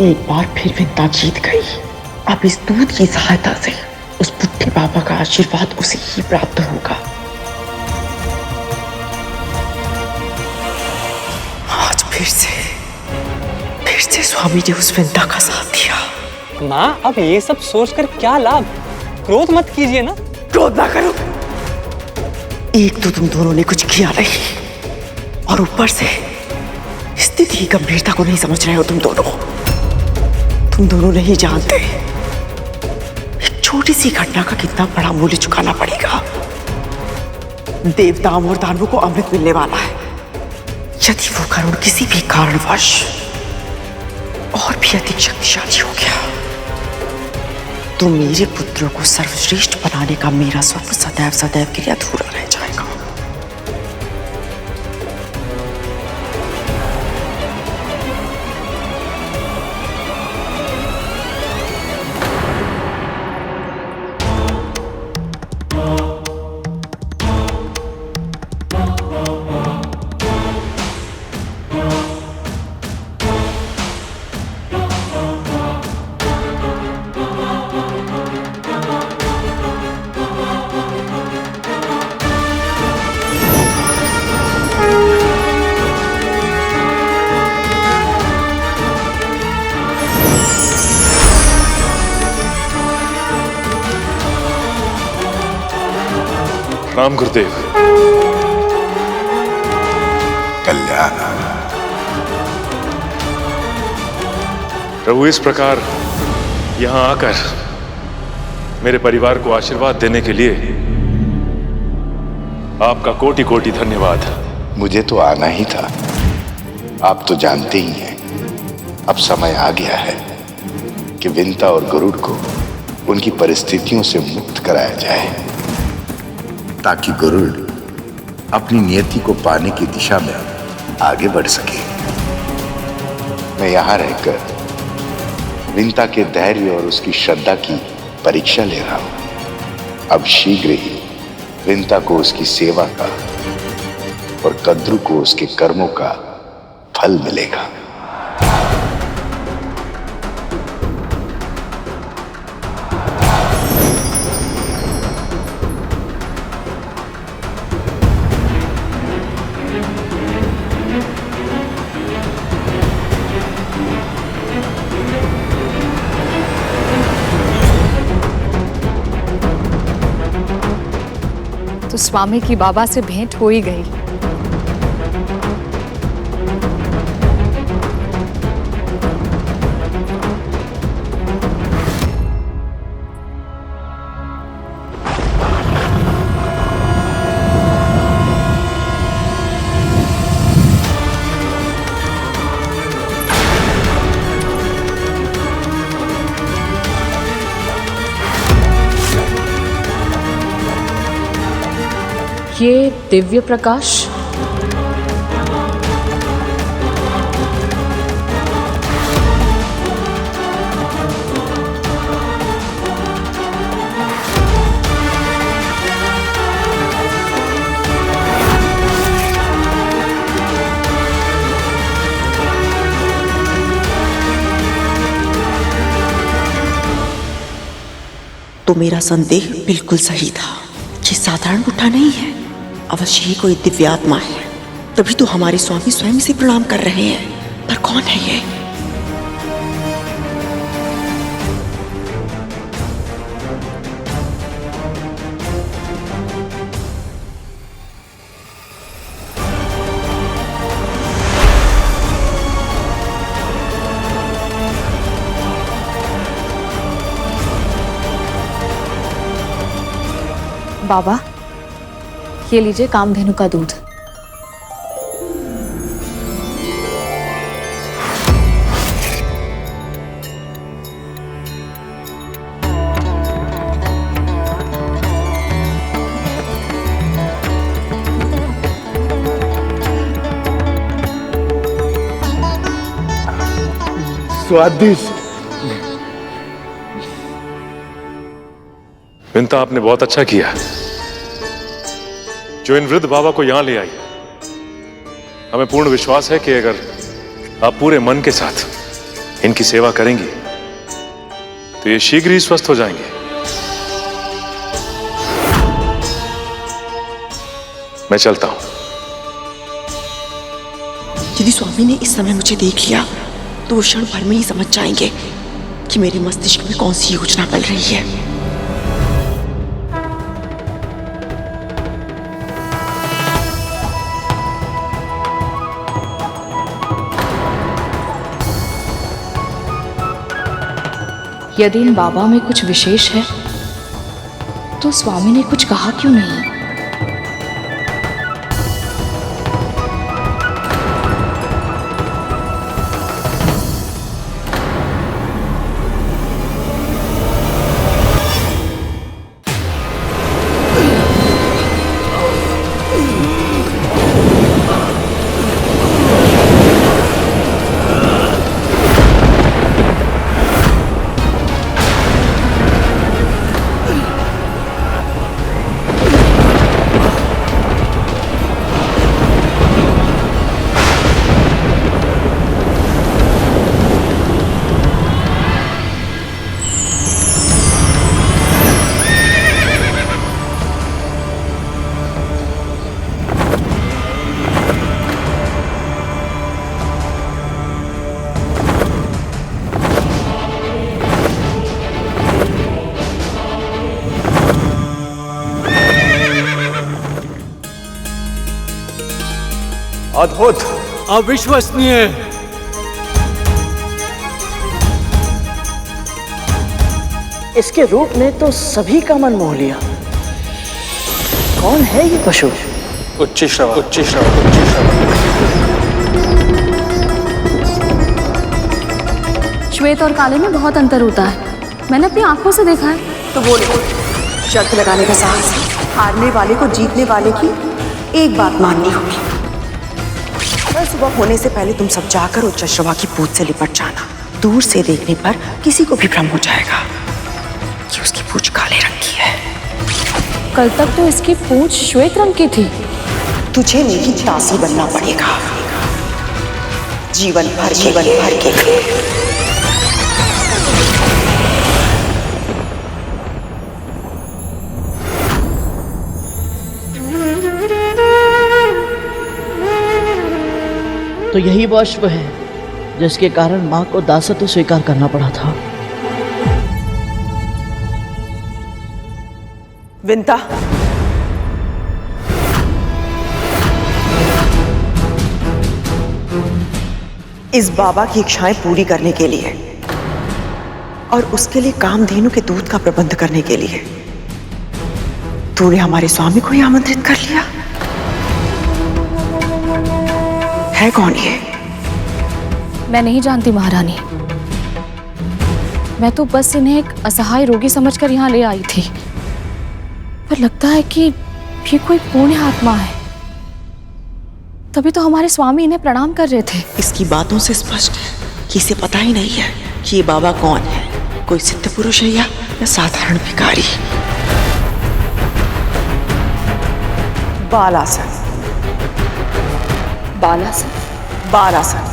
एक बार फिर विंता जीत गई। अब इस दूध की सहायता से उस बुढ़े बाबा का आशीर्वाद उसे ही प्राप्त होगा। आज फिर से स्वामी ने उस विंता का साथ दिया। माँ, अब ये सब सोचकर क्या लाभ? क्रोध मत कीजिए ना। क्रोध ना करो। एक तो तुम दोनों ने कुछ किया नहीं और ऊपर से स्थिति की गंभीरता को नहीं समझ रहे हो। तुम दोनों नहीं जानते एक छोटी सी घटना का कितना बड़ा मूल्य चुकाना पड़ेगा। देवताओं और दानवों को अमृत मिलने वाला है। यदि वो करुण किसी भी कारणवश और भी अधिक शक्तिशाली हो गया तो मेरे पुत्रों को सर्वश्रेष्ठ बनाने का मेरा स्वप्न सदैव सदैव के लिए अधूरा रह जाएगा। राम गुरुदेव। कल्याण। प्रभु, इस प्रकार यहां आकर मेरे परिवार को आशीर्वाद देने के लिए आपका कोटि कोटि धन्यवाद। मुझे तो आना ही था। आप तो जानते ही हैं, अब समय आ गया है कि विंता और गरुड़ को उनकी परिस्थितियों से मुक्त कराया जाए ताकि गरुड़ अपनी नियति को पाने की दिशा में आगे बढ़ सके। मैं यहां रहकर विंता के धैर्य और उसकी श्रद्धा की परीक्षा ले रहा हूं। अब शीघ्र ही विंता को उसकी सेवा का और कद्रु को उसके कर्मों का फल मिलेगा। तो स्वामी की बाबा से भेंट हो ही गई। ये दिव्य प्रकाश तो मेरा संदेह बिल्कुल सही था। ये साधारण बुड्ढा नहीं है, अवश्य ही कोई दिव्यात्मा है। तभी तो हमारे स्वामी स्वयं से प्रणाम कर रहे हैं। पर कौन है ये? बाबा, ये लीजिए कामधेनु का दूध। स्वादिष्ट। विंता, आपने बहुत अच्छा किया जो इन वृद्ध बाबा को यहां ले आई। हमें पूर्ण विश्वास है कि अगर आप पूरे मन के साथ इनकी सेवा करेंगी तो ये शीघ्र ही स्वस्थ हो जाएंगे। मैं चलता हूं। यदि स्वामी ने इस समय मुझे देख लिया तो वो क्षण भर में ही समझ जाएंगे कि मेरे मस्तिष्क में कौन सी योजना चल रही है। यदि इन बाबा में कुछ विशेष है तो स्वामी ने कुछ कहा क्यों नहीं? अद्भुत, अविश्वसनीय। इसके रूप ने तो सभी का मन मोह लिया। कौन है ये पशु? उच्च श्रवा, उच्च श्रवा, उच्च श्रवा। श्वेत और काले में बहुत अंतर होता है, मैंने अपनी आंखों से देखा है। तो बोले, शर्त लगाने का साहस हारने वाले को जीतने वाले की एक बात माननी होगी। कल सुबह होने से पहले तुम सब जाकर उच्च श्रवा की पूंछ से लिपट जाना। दूर से देखने पर किसी को भी भ्रम हो जाएगा कि उसकी पूंछ काले रंग की है। कल तक तो इसकी पूंछ श्वेत रंग की थी। तुझे मेरी दासी बनना पड़ेगा जीवन भर के लिए। तो यही वो अश्व है जिसके कारण मां को दासत्व स्वीकार करना पड़ा था। विंता, इस बाबा की इच्छाएं पूरी करने के लिए और उसके लिए कामधेनु के दूध का प्रबंध करने के लिए तूने हमारे स्वामी को ही आमंत्रित कर लिया। है कौन ये? मैं नहीं जानती महारानी, मैं तो बस इन्हें एक असहाय रोगी समझकर यहाँ ले आई थी, पर लगता है कि ये कोई पुण्य आत्मा है। तभी तो हमारे स्वामी इन्हें प्रणाम कर रहे थे। इसकी बातों से स्पष्ट है कि इसे पता ही नहीं है कि ये बाबा कौन है, कोई सिद्ध पुरुष है या साधारण भिखारी। बालासन, बालासन, बालासन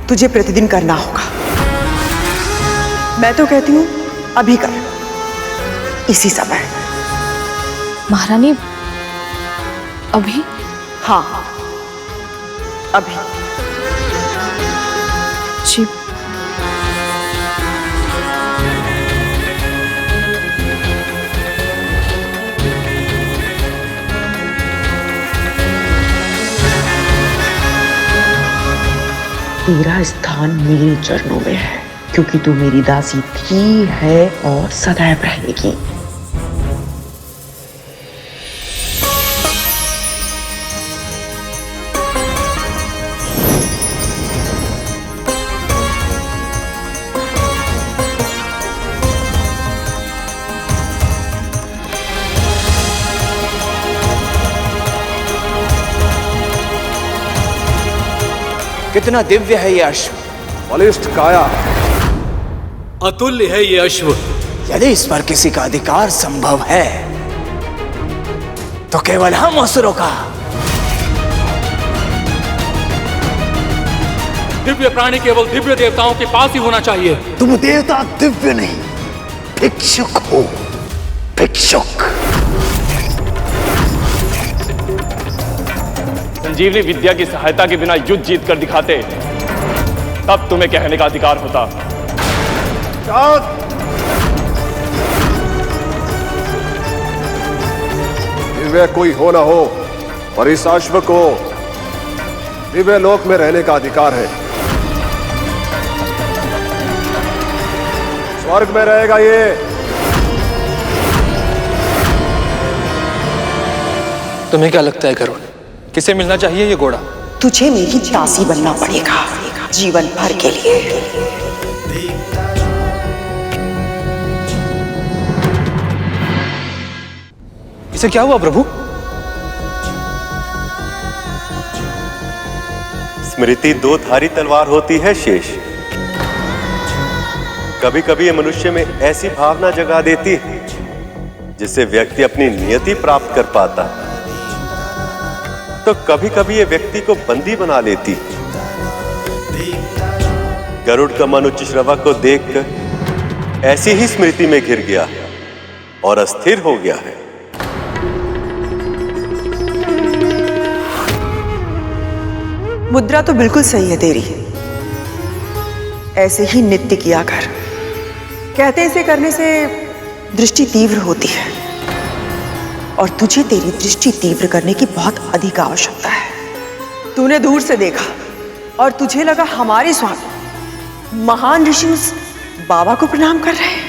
तुझे प्रतिदिन करना होगा। मैं तो कहती हूं अभी कर, इसी समय। महारानी अभी? हाँ अभी। जी। तेरा स्थान मेरे चरणों में है, क्योंकि तू मेरी दासी थी, है और सदैव रहेगी। कितना दिव्य है ये अश्व, बलिष्ठ काया। अतुल्य है ये अश्व। यदि इस पर किसी का अधिकार संभव है तो केवल हम असुरों का। दिव्य प्राणी केवल दिव्य देवताओं के पास ही होना चाहिए। तुम देवता दिव्य नहीं, भिक्षुक हो, भिक्षुक। संजीवनी विद्या की सहायता के बिना युद्ध जीत कर दिखाते, तब तुम्हें कहने का अधिकार होता। दिव्य कोई हो ना हो, पर इस अश्व को दिव्य लोक में रहने का अधिकार है। स्वर्ग में रहेगा ये। तुम्हें क्या लगता है गरुड़, किसे मिलना चाहिए ये घोड़ा? तुझे मेरी दासी बनना पड़ेगा जीवन भर के लिए। इसे क्या हुआ प्रभु? स्मृति दो धारी तलवार होती है शेष। कभी कभी ये मनुष्य में ऐसी भावना जगा देती है जिससे व्यक्ति अपनी नियति प्राप्त कर पाता है, तो कभी कभी ये व्यक्ति को बंदी बना लेती। गरुड़ का मन उच्च श्रवा को देखकर ऐसी ही स्मृति में घिर गया और अस्थिर हो गया है। मुद्रा तो बिल्कुल सही है तेरी। ऐसे ही नित्य किया कर। कहते हैं इसे करने से दृष्टि तीव्र होती है, और तुझे तेरी दृष्टि तीव्र करने की बहुत अधिक आवश्यकता है। तूने दूर से देखा और तुझे लगा हमारे स्वामी महान ऋषि उस बाबा को प्रणाम कर रहे हैं।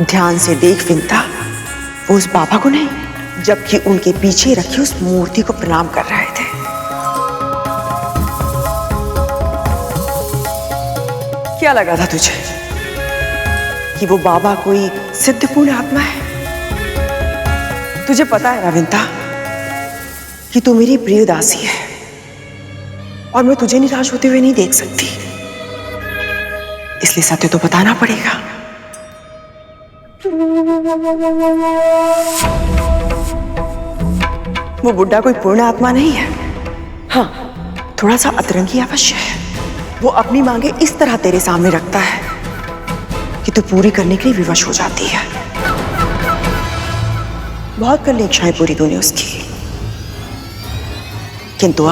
ध्यान से देख विंता, वो उस बाबा को नहीं, जबकि उनके पीछे रखी उस मूर्ति को प्रणाम कर रहे थे। क्या लगा था तुझे कि वो बाबा कोई सिद्धपूर्ण आत्मा है? तुझे पता है राविंता कि तू मेरी प्रिय दासी है, और मैं तुझे निराश होते हुए नहीं देख सकती, इसलिए सत्य तो बताना पड़ेगा। वो बुड्ढा कोई पूर्ण आत्मा नहीं है। हाँ, थोड़ा सा अतरंगी अवश्य है। वो अपनी मांगे इस तरह तेरे सामने रखता है कि तू पूरी करने के लिए विवश हो जाती है। बहुत कर ली इच्छाएं पूरी तूने उसकी, किंतु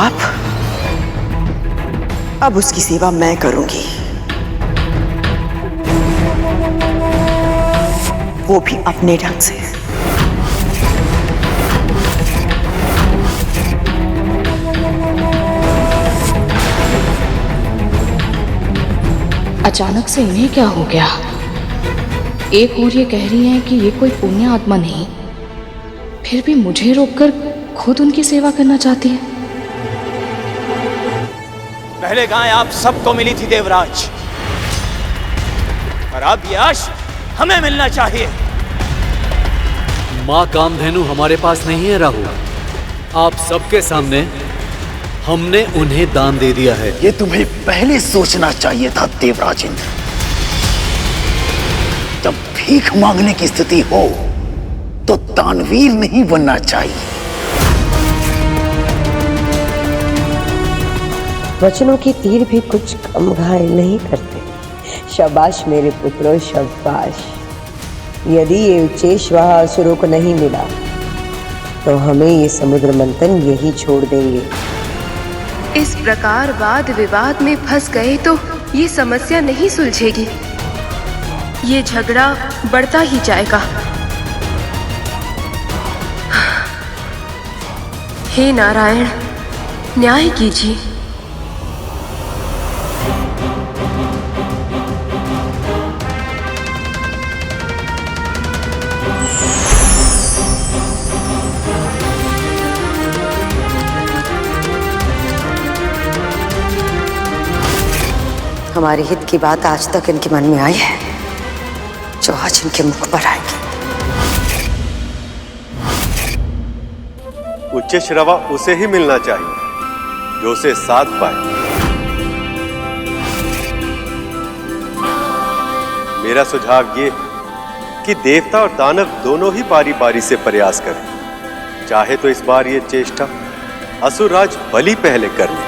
अब उसकी सेवा मैं करूंगी, वो भी अपने ढंग से। अचानक से इन्हें क्या हो गया? एक ओर ये कह रही हैं कि ये कोई पुण्य आत्मा नहीं, फिर भी मुझे रोककर खुद उनकी सेवा करना चाहती है। पहले गाय आप सबको मिली थी देवराज, पर अब यश हमें मिलना चाहिए। मां कामधेनु हमारे पास नहीं है राहु। आप सबके सामने हमने उन्हें दान दे दिया है। ये तुम्हें पहले सोचना चाहिए था देवराज इंद्र। जब भीख मांगने की स्थिति हो तो दानवीर नहीं बनना चाहिए। वचनों की तीर भी कुछ कम घायल नहीं करते। शाबाश मेरे पुत्रों, शाबाश। यदि ये उच्चेश वहां असुरों को नहीं मिला तो हमें ये समुद्र मंथन यही छोड़ देंगे। इस प्रकार वाद विवाद में फंस गए तो ये समस्या नहीं सुलझेगी, ये झगड़ा बढ़ता ही जाएगा। हे नारायण, न्याय कीजिए। हमारे हित की बात आज तक इनके मन में आई है, जो आज इनके मुख पर आएगी। उच्च श्रवा उसे ही मिलना चाहिए जो उसे साध पाए। मेरा सुझाव ये कि देवता और दानव दोनों ही बारी बारी से प्रयास करें। चाहे तो इस बार ये चेष्टा असुरराज बलि पहले कर ले।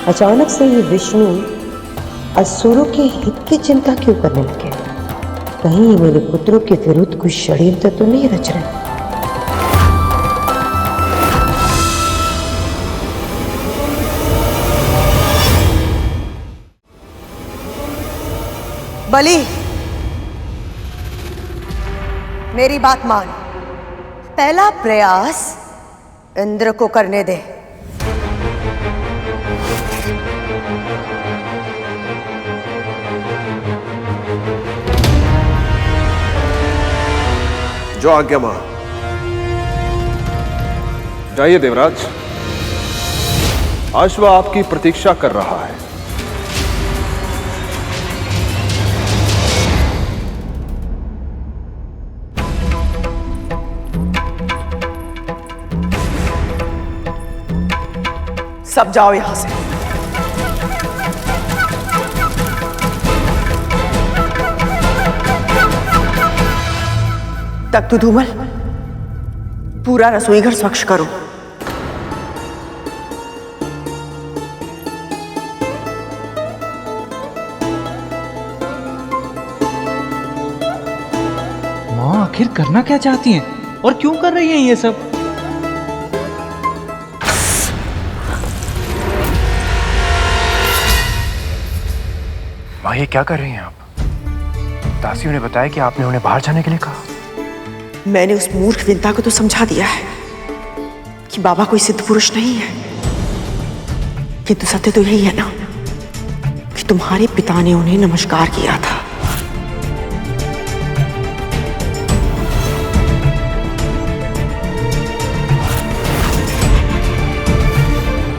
अचानक से ये विष्णु असुरों के हित की चिंता क्यों करने लगे? कहीं मेरे पुत्रों के विरुद्ध कुछ षड्यंत्र तो नहीं रच रहे? बलि, मेरी बात मान। पहला प्रयास इंद्र को करने दे। जो आज्ञा मां। जाइए देवराज, अश्व आपकी प्रतीक्षा कर रहा है। सब जाओ यहां से। तक तू धूमल, पूरा रसोई घर स्वच्छ करो। माँ आखिर करना क्या चाहती हैं और क्यों कर रही हैं ये सब? माँ ये क्या कर रही हैं आप? दासियों ने बताया कि आपने उन्हें बाहर जाने के लिए कहा। मैंने उस मूर्ख विंता को तो समझा दिया है कि बाबा कोई सिद्ध पुरुष नहीं है, किंतु सत्य तो यही है ना कि तुम्हारे पिता ने उन्हें नमस्कार किया था।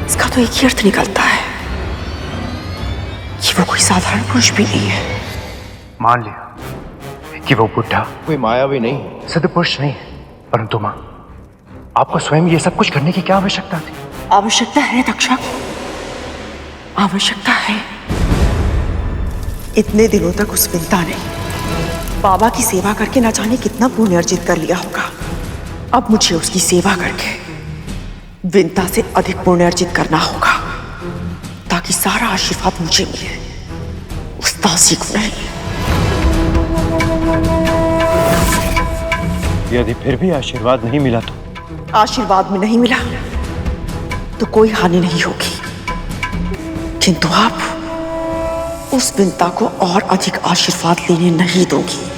इसका तो एक ही अर्थ निकलता है कि वो कोई साधारण पुरुष भी नहीं है। मान लिया कि वो बुढ़ा कोई मायावी नहीं, सिद्ध पुरुष नहीं है, परंतु मां, आपको स्वयं ये सब कुछ करने की क्या आवश्यकता थी? आवश्यकता है तक्षक, आवश्यकता है। इतने दिनों तक उस विंता ने बाबा की सेवा करके न जाने कितना पुण्य अर्जित कर लिया होगा। अब मुझे उसकी सेवा करके विंता से अधिक पुण्य अर्जित करना होगा, ताकि सारा आशीर्वाद मुझे मिले, उस दासी को नहीं। यदि फिर भी आशीर्वाद नहीं मिला तो? आशीर्वाद में नहीं मिला तो कोई हानि नहीं होगी, किंतु आप उस विंता को और अधिक आशीर्वाद लेने नहीं दोगी।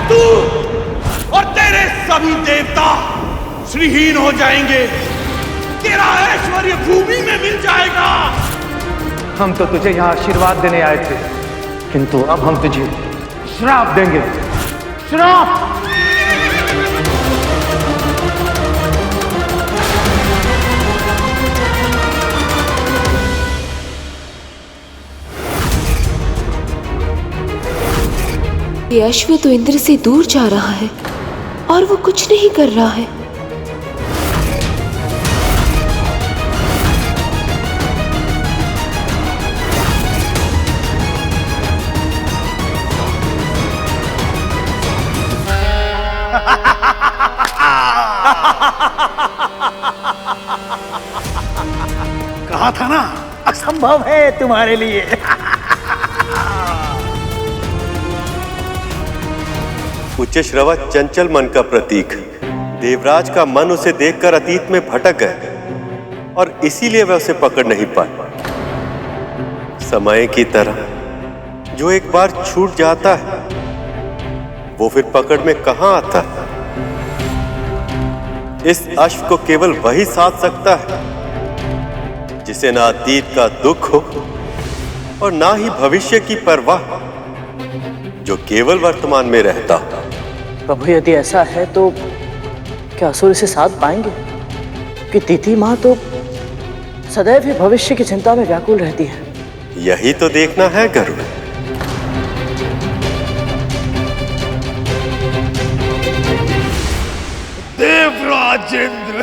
तू और तेरे सभी देवता श्रीहीन हो जाएंगे। तेरा ऐश्वर्य भूमि में मिल जाएगा। हम तो तुझे यहाँ आशीर्वाद देने आए थे, किंतु अब हम तुझे श्राप देंगे। श्राप! ये अश्व तो इंद्र से दूर जा रहा है और वो कुछ नहीं कर रहा है। कहा था ना, असंभव है तुम्हारे लिए। उच्चश्रवा चंचल मन का प्रतीक। देवराज का मन उसे देखकर अतीत में भटक गया और इसीलिए वह उसे पकड़ नहीं पाया। समय की तरह जो एक बार छूट जाता है वो फिर पकड़ में कहां आता है। इस अश्व को केवल वही साध सकता है जिसे ना अतीत का दुख हो और ना ही भविष्य की परवाह, जो केवल वर्तमान में रहता हो। प्रभु, यदि ऐसा है तो क्या असुर इसे साध पाएंगे? कि तिथि मां तो सदैव ही भविष्य की चिंता में व्याकुल रहती है। यही तो देखना है गरुड़। देवराज इंद्र।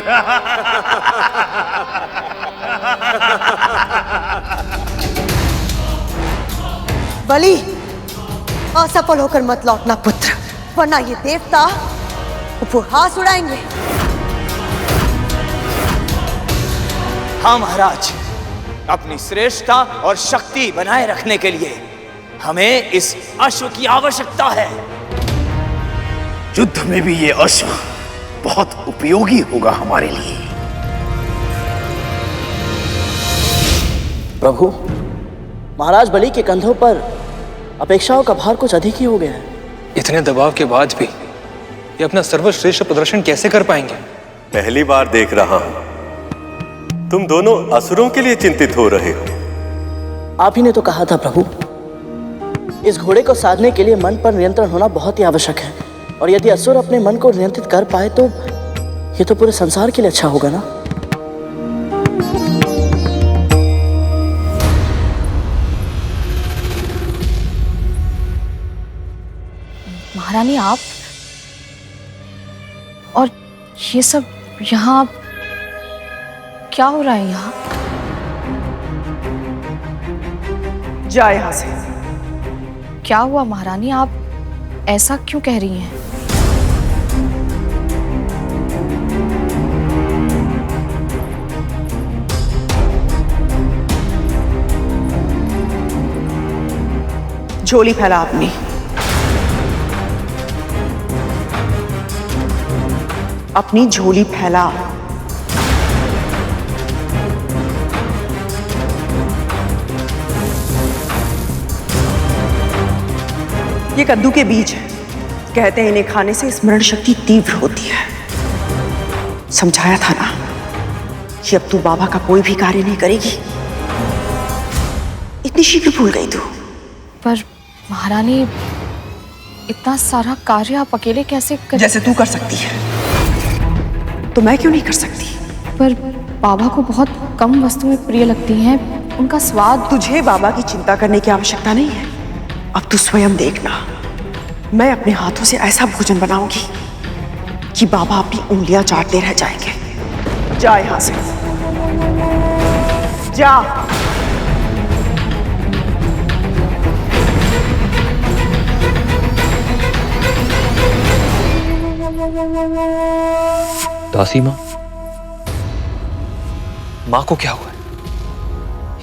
बलि, असफल होकर मत लौटना पुत्र, वरना ये देवता उपहास उड़ाएंगे। हाँ महाराज, अपनी श्रेष्ठता और शक्ति बनाए रखने के लिए हमें इस अश्व की आवश्यकता है। युद्ध में भी ये अश्व बहुत उपयोगी होगा हमारे लिए। प्रभु, महाराज बलि के कंधों पर अपेक्षाओं का भार कुछ अधिक ही हो गया है। इतने दबाव के बाद भी ये अपना सर्वश्रेष्ठ प्रदर्शन कैसे कर पाएंगे? पहली बार देख रहा हूं तुम दोनों असुरों के लिए चिंतित हो रहे हो। आप ही ने तो कहा था प्रभु, इस घोड़े को साधने के लिए मन पर नियंत्रण होना बहुत ही आवश्यक है, और यदि असुर अपने मन को नियंत्रित कर पाए तो ये तो पूरे संसार के लिए अच्छा होगा ना। महारानी, आप और ये सब यहाँ क्या हो रहा है? यहाँ जा यहां से। क्या हुआ महारानी, आप ऐसा क्यों कह रही हैं? झोली फैला अपनी। अपनी झोली फैला। ये कद्दू के बीज है, कहते हैं इन्हें खाने से स्मरण शक्ति तीव्र होती है। समझाया था ना कि अब तू बाबा का कोई भी कार्य नहीं करेगी। इतनी शीघ्र भूल गई तू? पर महारानी, इतना सारा कार्य आप अकेले कैसे कर? जैसे तू कर सकती है तो मैं क्यों नहीं कर सकती? पर बाबा को बहुत कम वस्तुएं प्रिय लगती हैं, उनका स्वाद। तुझे बाबा की चिंता करने की आवश्यकता नहीं है। अब तू स्वयं देखना, मैं अपने हाथों से ऐसा भोजन बनाऊंगी कि बाबा अपनी उंगलियां चाटते रह जाएंगे। जा यहां से, जा। दासी माँ, माँ को क्या हुआ है?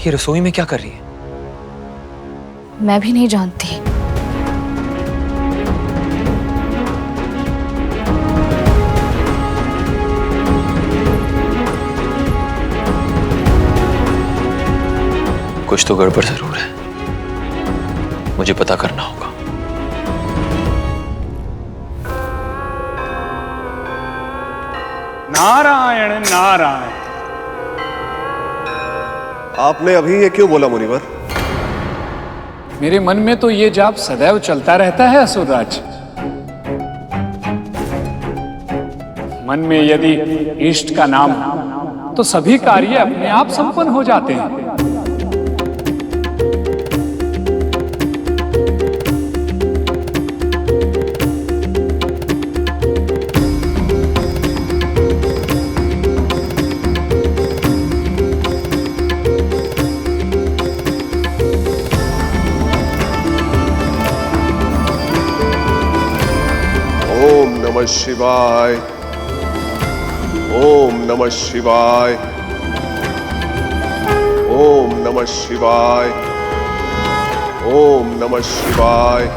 ये रसोई में क्या कर रही है? मैं भी नहीं जानती। कुछ तो गड़बड़ जरूर है, मुझे पता करना होगा। नारायण नारायण। आपने अभी ये क्यों बोला मुनिवर? मेरे मन में तो ये जाप सदैव चलता रहता है असुरराज। मन में यदि इष्ट का नाम तो सभी कार्य अपने आप संपन्न हो जाते हैं। ओम नमः शिवाय। ओम नमः शिवाय। ओम नमः शिवाय। ओम नमः शिवाय।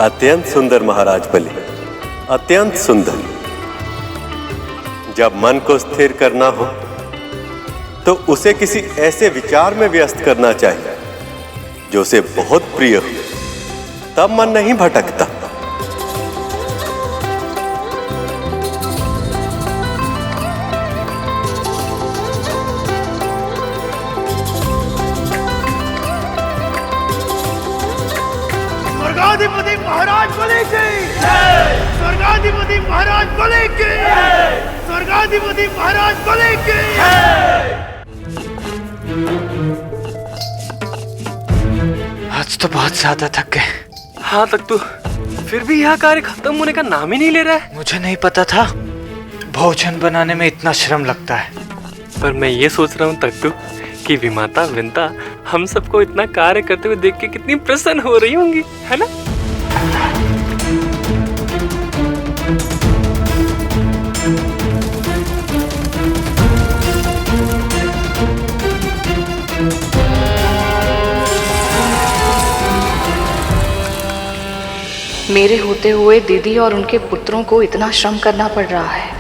अत्यंत सुंदर महाराज बलि, अत्यंत सुंदर। जब मन को स्थिर करना हो तो उसे किसी ऐसे विचार में व्यस्त करना चाहिए जो उसे बहुत प्रिय हो, तब मन नहीं भटकता। स्वर्गाधिपति महाराज बलि की जय। स्वर्गाधिपति महाराज बलि की जय। स्वर्गाधिपति महाराज बलि की जय। आज तो बहुत ज्यादा थक गए। हाँ तक तू फिर भी यह कार्य खत्म होने का नाम ही नहीं ले रहा है। मुझे नहीं पता था भोजन बनाने में इतना श्रम लगता है। पर मैं ये सोच रहा हूँ तक तू कि विमाता विंता हम सबको इतना कार्य करते हुए देख के कितनी प्रसन्न हो रही होंगी, है ना? मेरे होते हुए दीदी और उनके पुत्रों को इतना श्रम करना पड़ रहा है।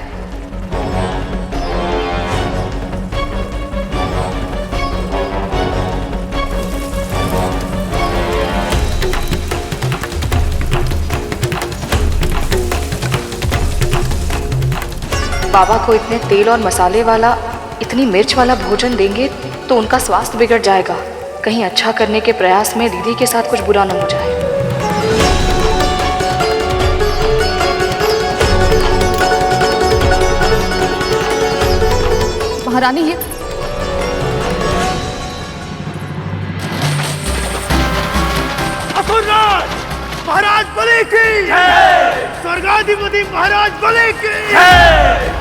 बाबा को इतने तेल और मसाले वाला, इतनी मिर्च वाला भोजन देंगे तो उनका स्वास्थ्य बिगड़ जाएगा। कहीं अच्छा करने के प्रयास में दीदी के साथ कुछ बुरा न हो जाए। महारानी ये असुरराज महाराज बलि की जय। स्वर्गाधिपति महाराज बलि की जय।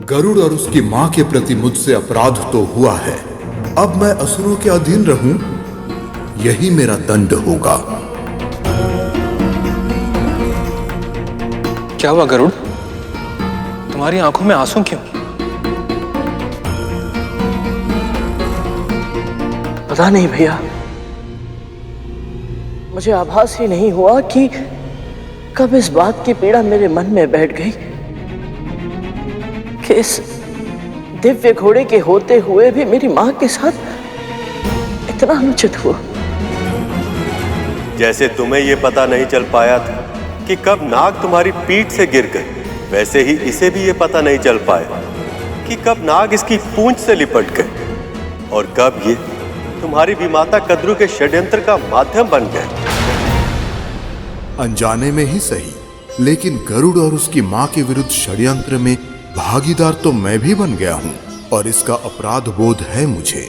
गरुड़ और उसकी मां के प्रति मुझसे अपराध तो हुआ है, अब मैं असुरों के अधीन रहूं, यही मेरा दंड होगा। क्या हुआ गरुड़? तुम्हारी आंखों में आंसू क्यों? पता नहीं भैया, मुझे आभास ही नहीं हुआ कि कब इस बात की पीड़ा मेरे मन में बैठ गई कि इस दिव्य घोड़े के होते हुए भी मेरी मां के साथ इतना अनुचित हुआ। जैसे तुम्हें यह पता नहीं चल पाया था कि कब नाग तुम्हारी पीठ से गिर गए, वैसे ही इसे भी यह पता नहीं चल पाया कि कब नाग इसकी पूंछ से लिपट गए और कब ये तुम्हारी विमाता कद्रू के षड्यंत्र का माध्यम बन गए। अनजाने में ही सही, लेकिन गरुड़ और उसकी मां के विरुद्ध षड्यंत्र में भागीदार तो मैं भी बन गया हूं और इसका अपराध बोध है मुझे।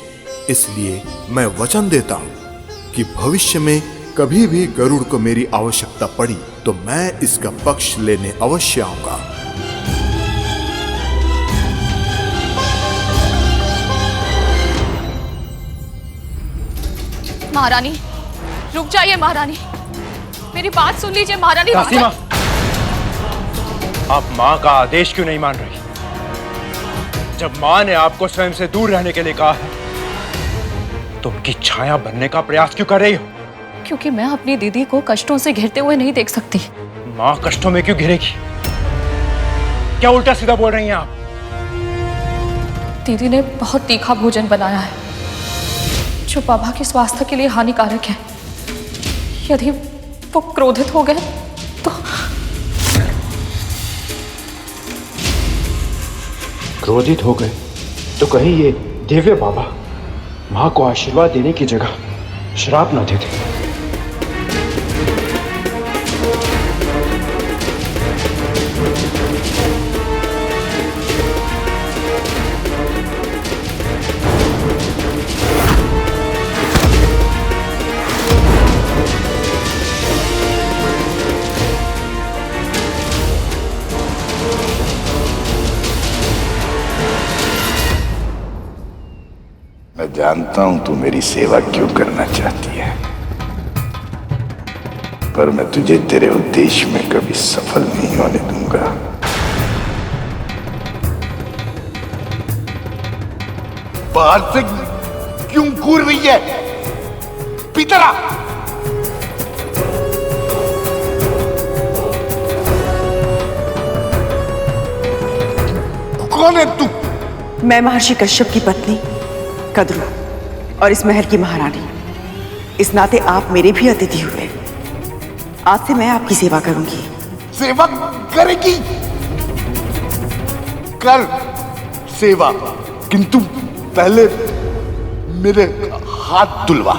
इसलिए मैं वचन देता हूं कि भविष्य में कभी भी गरुड़ को मेरी आवश्यकता पड़ी तो मैं इसका पक्ष लेने अवश्य आऊंगा। महारानी रुक जाइए। महारानी मेरी बात सुन लीजिए। महारानी आप माँ का आदेश क्यों नहीं मान रही? जब माँ ने आपको स्वयं से दूर रहने के लिए कहा है, तो उनकी छाया बनने का प्रयास क्यों कर रही हो? क्योंकि मैं अपनी दीदी को कष्टों से घिरते हुए नहीं देख सकती। माँ कष्टों में क्यों घिरेगी? क्या उल्टा सीधा बोल रही हैं आप? दीदी ने बहुत तीखा भोजन बनाया है जो बाबा के स्वास्थ्य के लिए हानिकारक है। यदि वो क्रोधित हो गए तो। क्रोधित हो गए तो कहीं ये दिव्य बाबा माँ को आशीर्वाद देने की जगह श्राप न देते। मैं जानता हूं तू मेरी सेवा क्यों करना चाहती है, पर मैं तुझे तेरे उद्देश्य में कभी सफल नहीं होने दूंगा। बाहर से क्यों घूर रही है? पीतरा! कौन है तू? मैं महर्षि कश्यप की पत्नी कद्रू और इस महल की महारानी। इस नाते आप मेरे भी अतिथि हुए। आज से मैं आपकी सेवा करूंगी। सेवा करेगी? कर सेवा, किंतु पहले मेरे हाथ धुलवा।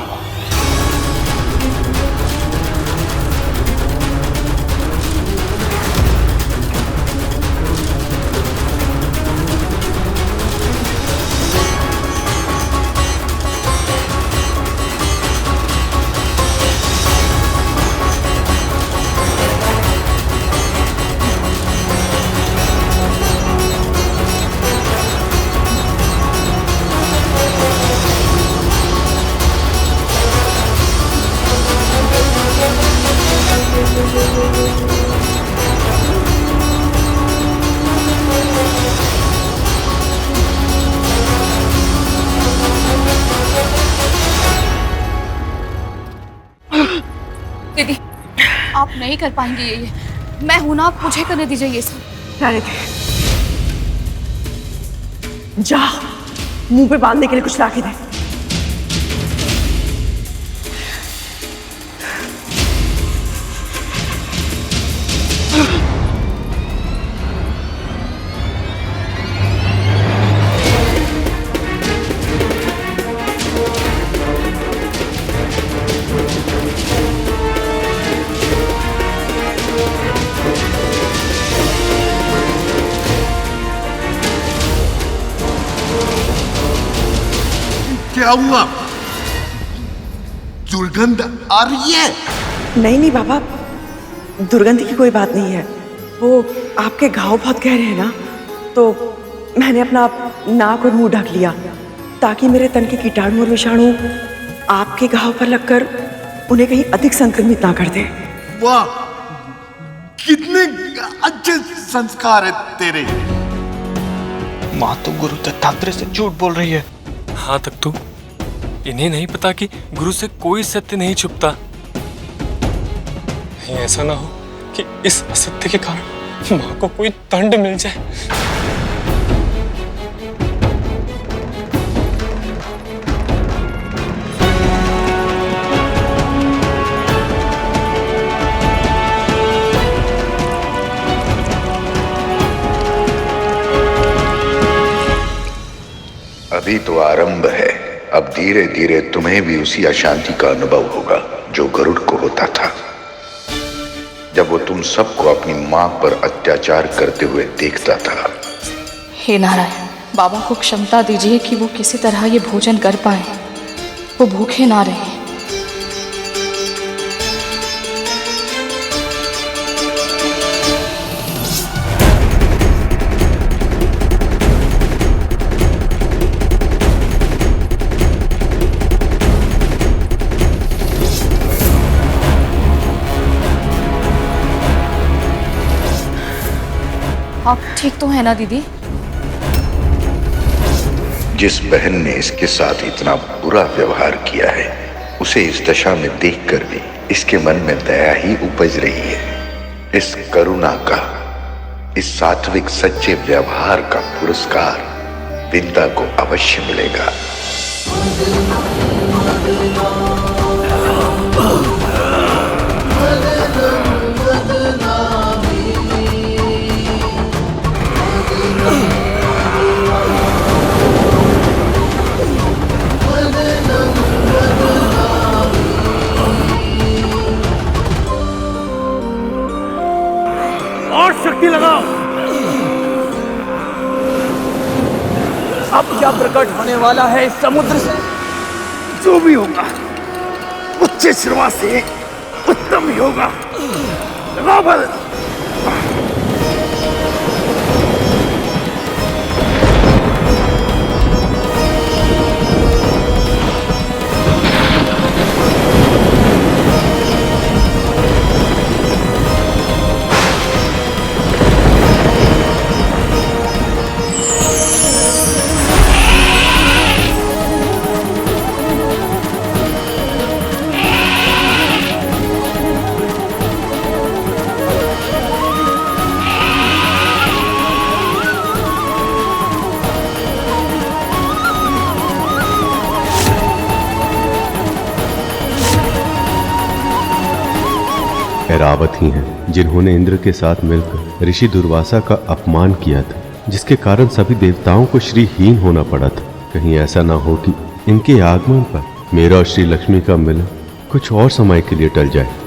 दीदी आप नहीं कर पाएंगे ये। मैं हूं ना, आप मुझे करने दीजिए ये सब। रहने दे। जा मुंह पे बांधने के लिए कुछ लाके दे। क्या हुआ? दुर्गंध आ रही है? नहीं बाबा, दुर्गंध की कोई बात नहीं है। वो आपके घाव बहुत गहरे हैं ना, तो मैंने अपना नाक और मुंह ढक लिया ताकि मेरे तन के कीटाणु और विषाणु आपके घाव पर लगकर उन्हें कहीं अधिक संक्रमित ना कर दे। वाह, कितने अच्छे संस्कार है तेरे। माँ तो गुरु दत्तात्रेय से झूठ बोल रही है। हाँ तक तो इन्हें नहीं पता कि गुरु से कोई सत्य नहीं छुपता। कहीं ऐसा ना हो कि इस असत्य के कारण माँ को कोई दंड मिल जाए। अभी तो आरंभ है। अब धीरे धीरे तुम्हें भी उसी अशांति का अनुभव होगा जो गरुड़ को होता था, जब वो तुम सबको अपनी मां पर अत्याचार करते हुए देखता था। हे नारायण, बाबा को क्षमता दीजिए कि वो किसी तरह ये भोजन कर पाए, वो भूखे ना रहे। आप ठीक तो है ना दीदी? जिस बहन ने इसके साथ इतना बुरा व्यवहार किया है, उसे इस दशा में देखकर भी इसके मन में दया ही उपज रही है। इस करुणा का, इस सात्विक सच्चे व्यवहार का पुरस्कार विंदा को अवश्य मिलेगा। और शक्ति लगाओ। अब क्या प्रकट होने वाला है इस समुद्र से? जो भी होगा उच्च श्रवा से उत्तम ही होगा। लगाओ बल। ऐरावत ही हैं जिन्होंने इंद्र के साथ मिलकर ऋषि दुर्वासा का अपमान किया था, जिसके कारण सभी देवताओं को श्रीहीन होना पड़ा था। कहीं ऐसा ना हो कि इनके आगमन पर मेरा और श्री लक्ष्मी का मिलन कुछ और समय के लिए टल जाए।